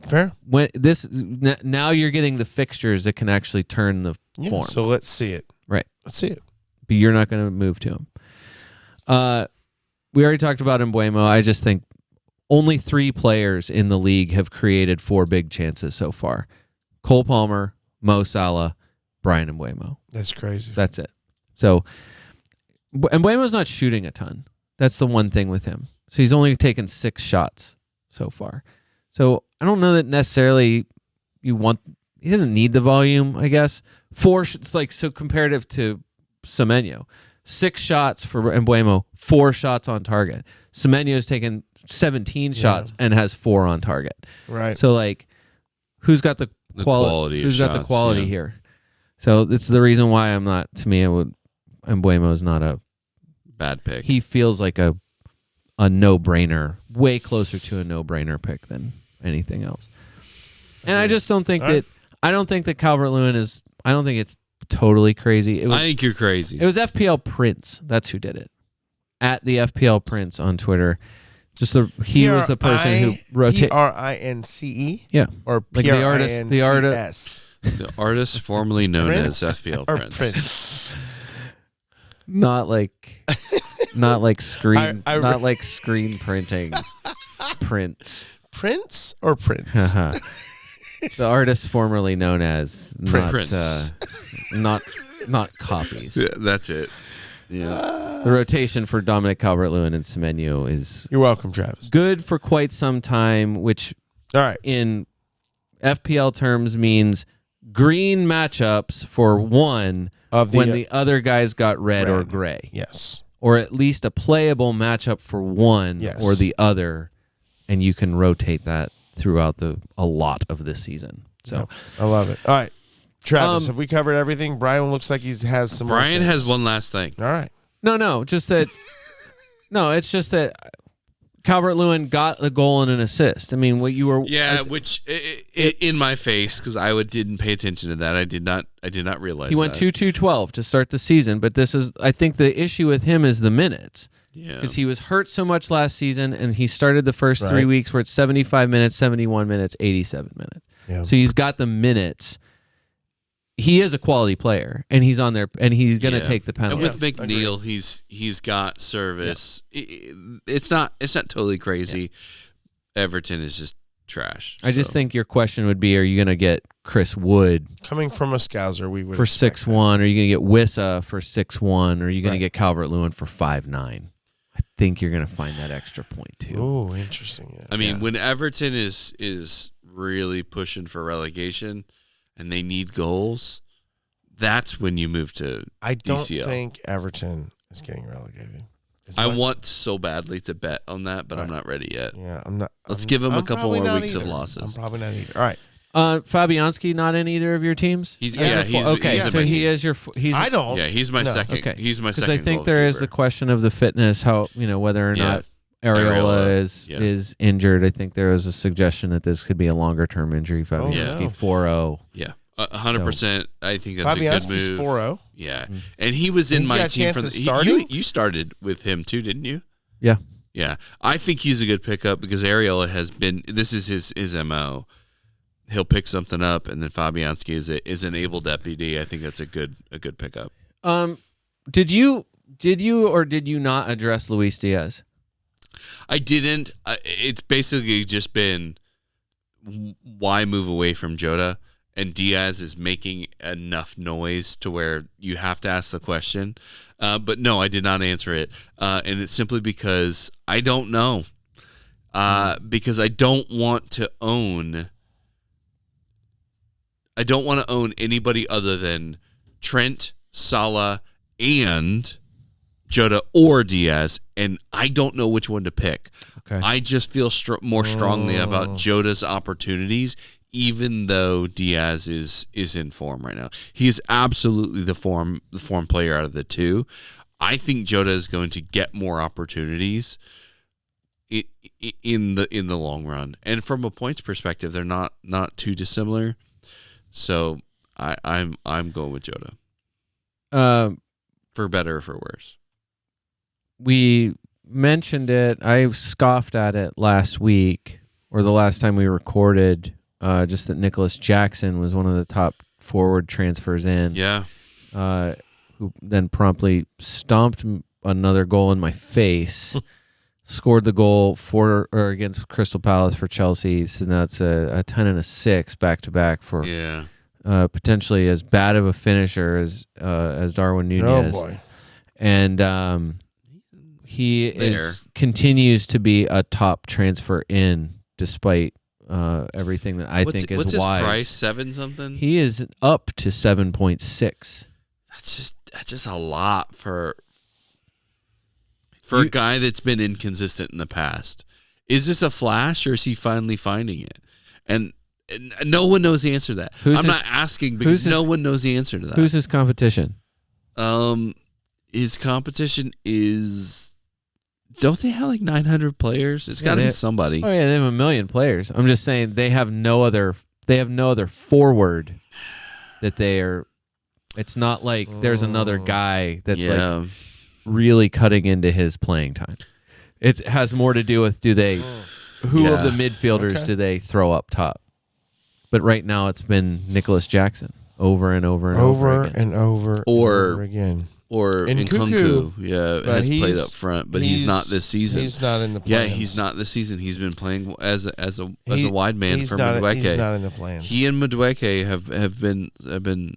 Fair. When now you're getting the fixtures that can actually turn the form. So let's see it. Right. Let's see it. But you're not going to move to him. We already talked about Mbeumo. I just think only 3 players in the league have created 4 big chances so far. Cole Palmer, Mo Salah, Brian Mbeumo. That's crazy. That's it. So, Mbeumo's not shooting a ton. That's the one thing with him. So he's only taken 6 shots so far. So I don't know that necessarily he doesn't need the volume, I guess. 4, it's so comparative to Semenyo. 6 shots for Mbeumo, 4 shots on target. Semenyo's taken 17 shots and has 4 on target. Right. So who's got the quality? Who's got the quality here? So it's the reason why I'm not. To me, Embuemo's not a bad pick. He feels like a no-brainer, way closer to a no-brainer pick than anything else. And I just don't think that. I don't think that Calvert-Lewin is. I don't think it's totally crazy. I think you're crazy. It was FPL Prince. That's who did it. At the FPL Prince on Twitter. He was the person who rotated. PRINCE? Yeah. Or like the artist. The artist formerly known as FPL Prince. Not like screen not like screen printing. Prince. Prince or Prince? The artist formerly known as Prince. Not copies. Yeah, that's it. Yeah. The rotation for Dominic Calvert-Lewin and Semenyo is You're welcome, Travis. good for quite some time, which in FPL terms means green matchups for one when the other guys got red or gray. Yes. Or at least a playable matchup for one or the other, and you can rotate that throughout a lot of this season. So I love it. All right. Travis, have we covered everything? Brian looks like he has some. Brian has one last thing. All right. No, just that. No, it's just that Calvert-Lewin got the goal and an assist. I mean, what you were. Yeah, which in my face because I didn't pay attention to that. I did not realize he went 2-2-12 to start the season, but I think the issue with him is the minutes. Yeah. Because he was hurt so much last season, and he started the first 3 weeks where it's 75 minutes, 71 minutes, 87 minutes. Yeah. So he's got the minutes. He is a quality player, and he's on there, and he's going to take the penalty. And with McNeil, he's got service. Yeah. It's not totally crazy. Yeah. Everton is just trash. I just think your question would be: are you going to get Chris Wood coming from a Scouser? We would for 6'1", or are you going to get Wissa for 6'1", or are you going to get Calvert-Lewin for 5'9"? I think you're going to find that extra point too. Oh, interesting. Yeah. I mean, when Everton is really pushing for relegation and they need goals, that's when you move to I don't DCL. think Everton is getting relegated. I want so badly to bet on that, but I'm not ready yet. Yeah, I'm not. Let's give him a couple more weeks of losses. I'm probably not either. All right. Fabianski not in either of your teams? He's so he is your. I don't. Yeah, he's my second. Okay. He's my second. Because I think there is the question of the fitness, how whether or not Areola is injured. I think there was a suggestion that this could be a longer term injury. Fabianski 4-0. Yeah, 100%. I think that's a good move. 4-0. Yeah, and he was in my team for the. You started with him too, didn't you? Yeah. Yeah, I think he's a good pickup because Areola has been. This is his MO. He'll pick something up, and then Fabianski is an able deputy. I think that's a good pickup. Did you or did you not address Luis Diaz? I didn't. It's basically just been why move away from Jota, and Diaz is making enough noise to where you have to ask the question. But no, I did not answer it, and it's simply because I don't know. Because I don't want to own. I don't want to own anybody other than Trent, Salah, and Jota or Diaz, and I don't know which one to pick. Okay. I just feel more strongly about Jota's opportunities, even though Diaz is in form right now. He is absolutely the form player out of the two. I think Jota is going to get more opportunities in the long run, and from a points perspective, they're not too dissimilar. So I'm going with Jota. For better or for worse. We mentioned it. I scoffed at it last week, or the last time we recorded, just that Nicholas Jackson was one of the top forward transfers in. Yeah. Who then promptly stomped another goal in my face. Scored the goal against Crystal Palace for Chelsea, so that's a 10 and a 6 back-to-back for potentially as bad of a finisher as Darwin Nunez. Oh boy! And he continues to be a top transfer in, despite everything that I think is what's wise. What's his price? 7 something? He is up to 7.6. That's just a lot for a guy that's been inconsistent in the past. Is this a flash, or is he finally finding it? And No one knows the answer to that. I'm not asking because no one knows the answer to that. Who's his competition? His competition is. Don't they have like 900 players? It's got to be somebody. Oh yeah, they have 1 million players. I'm just saying they have no other forward that they are. It's not like there's another guy that's like really cutting into his playing time. It has more to do with who of the midfielders do they throw up top. But right now it's been Nicholas Jackson over and over and over again. Or Nkunku, has played up front, but he's not this season. He's not in the plans. Yeah, he's not this season. He's been playing as a wide man for Madueke. He's not in the plans. He and Madueke have been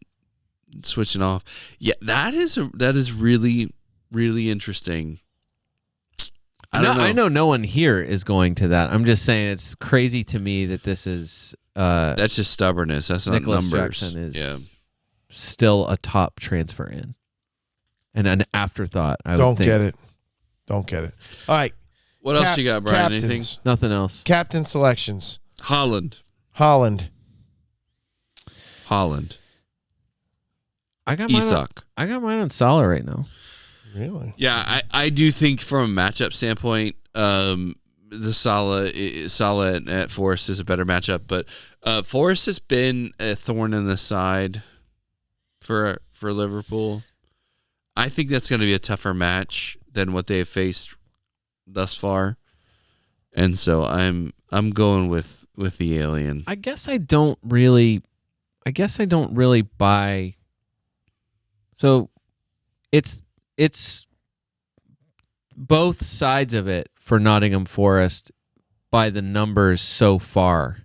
switching off. Yeah, that is really, really interesting. I know no one here is going to that. I'm just saying it's crazy to me that this is. That's just stubbornness. That's not Nicholas numbers. Jackson is still a top transfer in. And an afterthought. Don't get it. All right. What else you got, Brian? Captains. Anything? Nothing else. Captain selections. Holland. I got Isak. mine on Salah right now. Really? Yeah, I do think from a matchup standpoint, the Salah at Forest is a better matchup, but Forest has been a thorn in the side for Liverpool. I think that's going to be a tougher match than what they have faced thus far, and so I'm going with the alien. I guess I don't really buy. So, it's both sides of it for Nottingham Forest by the numbers so far.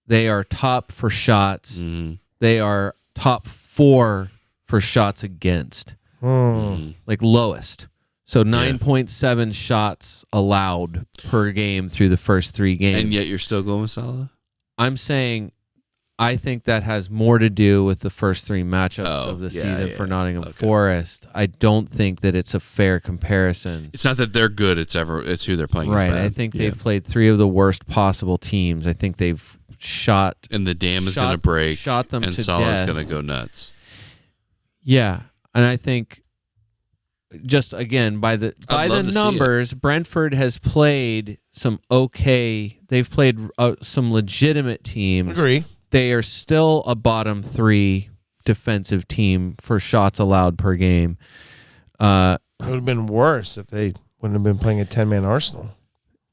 They are top for shots. Mm-hmm. They are top 4 for shots against. Like lowest. So 9.7 shots allowed per game through the first 3 games. And yet you're still going with Salah? I'm saying I think that has more to do with the first 3 matchups of the season for Nottingham Forest. I don't think that it's a fair comparison. It's not that they're good, it's who they're playing. Right. I think they've played 3 of the worst possible teams. I think they've shot and the dam is going to break. Shot them and to Salah's death. going to go nuts. Yeah. And I think just again by the numbers, Brentford has played some they've played some legitimate teams. Agree. They are still a bottom 3 defensive team for shots allowed per game. It would have been worse if they wouldn't have been playing a 10-man Arsenal.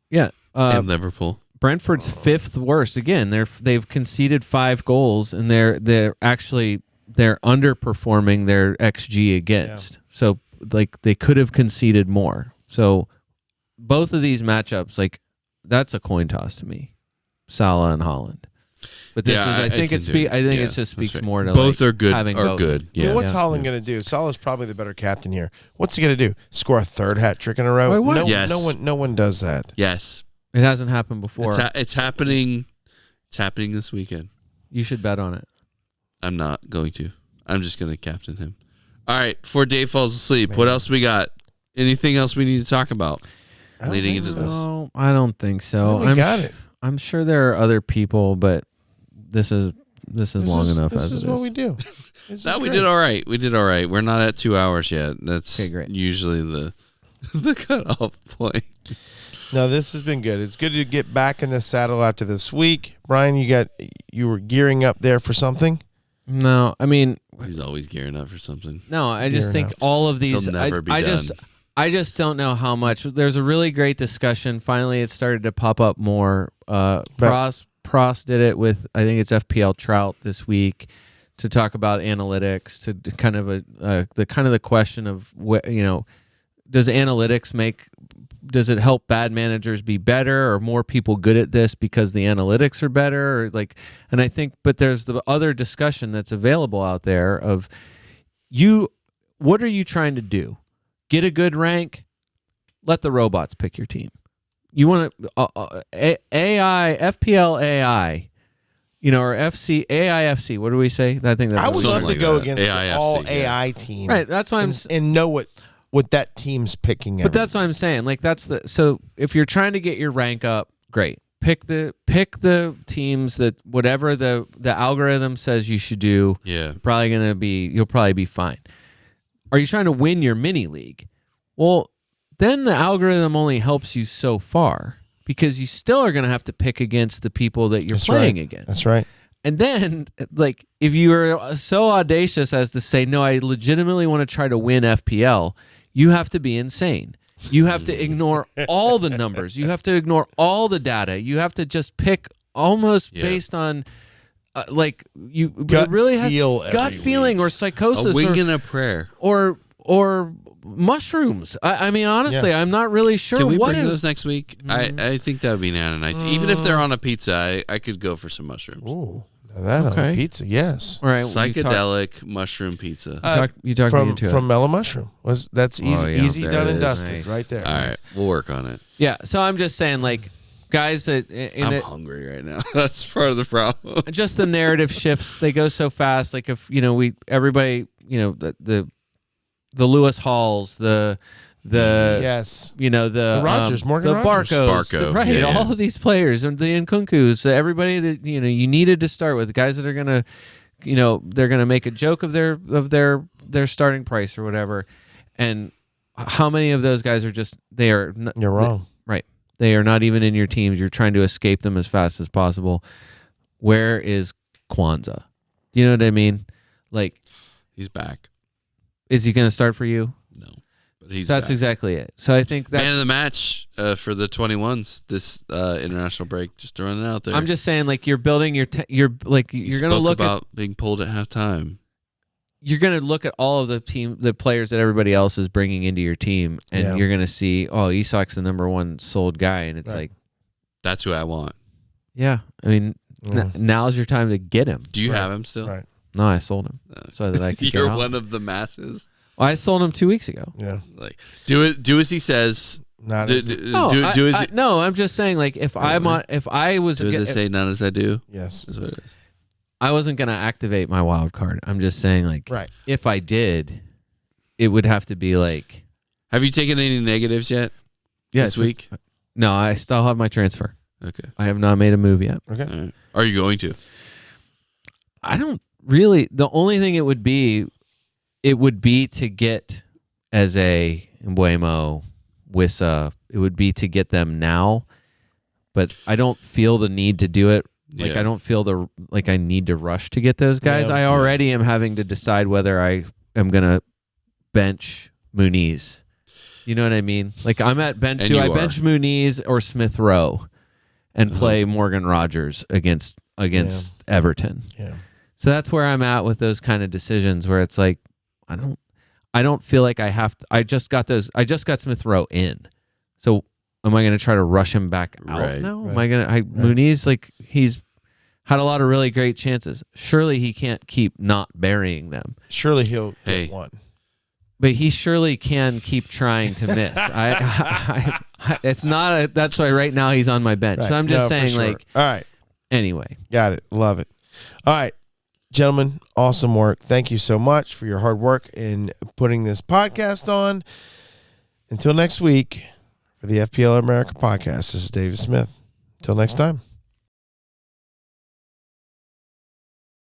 Yeah. And Liverpool. Brentford's 5th worst. Again, they've conceded 5 goals and they're underperforming their XG against. So like they could have conceded more. So both of these matchups, like that's a coin toss to me. Salah and Holland. But this I think it just speaks more to both like are good. Having are both. good. Yeah. Well, what's Holland going to do? Salah's probably the better captain here. What's he going to do? Score a 3rd hat trick in a row? Wait, what? No one does that. Yes. It hasn't happened before. It's happening. It's happening this weekend. You should bet on it. I'm not going to. I'm just going to captain him. All right. Before Dave falls asleep, what else we got? Anything else we need to talk about leading into this? No, I don't think so. We got it. I'm sure there are other people, but this is long enough as it is. This is what we do. We did all right. We're not at 2 hours yet. That's great. Usually the cutoff point. No, this has been good. It's good to get back in the saddle after this week. Brian, you were gearing up there for something? No, I mean he's always gearing up for something. No, I just think all of these. He'll never be done. I just don't know how much. There's a really great discussion. Finally, it started to pop up more. Prost did it with, I think it's FPL Trout this week, to talk about analytics, to kind of the question of does analytics does it help bad managers be better, or more people good at this because the analytics are better, or and I think, but there's the other discussion that's available out there of what are you trying to do? Get a good rank, let the robots pick your team. You want to AI, FPL AI, or AIFC. What do we say? I think that's I would love to go against AIFC, all AI team, right? That's why and know what that team's picking. But that's what I'm saying. So if you're trying to get your rank up, great. pick the teams that whatever the algorithm says you should do. Yeah. You'll probably be fine. Are you trying to win your mini league? Well, then the algorithm only helps you so far because you still are going to have to pick against the people that you're playing against. That's right. And then, like, if you are so audacious as to say, no, I legitimately want to try to win FPL, you have to be insane. You have to ignore all the numbers. You have to ignore all the data. You have to just pick almost based on, you gut really feel have gut feeling week. or psychosis. A wing and a prayer. Or mushrooms. I mean, honestly, I'm not really sure. Can we bring those next week? I think that would be nice. Even if they're on a pizza, I could go for some mushrooms. Ooh, that on a pizza, yes. All right, psychedelic mushroom pizza. You talked me into from Mellow Mushroom. That's easy, easy There done it and is. dusted, Nice. right there. All right, we'll work on it. Yeah, so I'm just saying, like, guys that I'm hungry right now. That's part of the problem. just the narrative shifts. They go so fast. Like if everybody, the Lewis Halls, the yes, the Rogers, Morgan the Rogers. Barcos, right? yeah. All of these players and the Nkunkus, everybody that you needed to start with, the guys that are gonna, they're gonna make a joke of their starting price or whatever, and how many of those guys are just you're wrong. Right. They are not even in your teams. You're trying to escape them as fast as possible. Where is Kwanzaa? Do you know what I mean? Like, He's back. is he going to start for you? No, but he's That's back. exactly it. So I think that's Man of the match for the 21s this international break. Just throwing it out there. I'm just saying, like, you're building you're going to look about being pulled at halftime. You're going to look at all of the players that everybody else is bringing into your team, and you're going to see, Isak's the number one sold guy, and it's like, that's who I want. yeah, I mean, now's your time to get him. Do you have him still? Right. No, I sold him so that I could. You're get one of the masses. Well, I sold him 2 weeks ago. Yeah. Like do as he says. Not No, I'm just saying, like, if I was do as I say, not as I do. Yes. That's what it is. I wasn't going to activate my wild card. I'm just saying, like, if I did, it would have to be like. Have you taken any negatives yet? This week? No, I still have my transfer. Okay. I have not made a move yet. Okay. Right. Are you going to? I don't really. The only thing it would be to get as a Mbuemo, Wissa. It would be to get them now, but I don't feel the need to do it. Like, I don't feel I need to rush to get those guys. I already am having to decide whether I am going to bench Muniz. You know what I mean? Like, I'm at bench. Do I bench Muniz or Smith Rowe and play Morgan Rogers against Everton? Yeah. So that's where I'm at with those kind of decisions where it's like, I don't feel like I have to. I just got Smith Rowe in. So am I going to try to rush him back out now? Am I going to Muniz, like, he's had a lot of really great chances. Surely he can't keep not burying them. Surely he'll get one. But he surely can keep trying to miss. It's not. That's why right now he's on my bench. Right. So I'm just saying, like, all right. Anyway, got it. Love it. All right, gentlemen, awesome work. Thank you so much for your hard work in putting this podcast on. Until next week, for the FPL America podcast, this is David Smith. Until next time.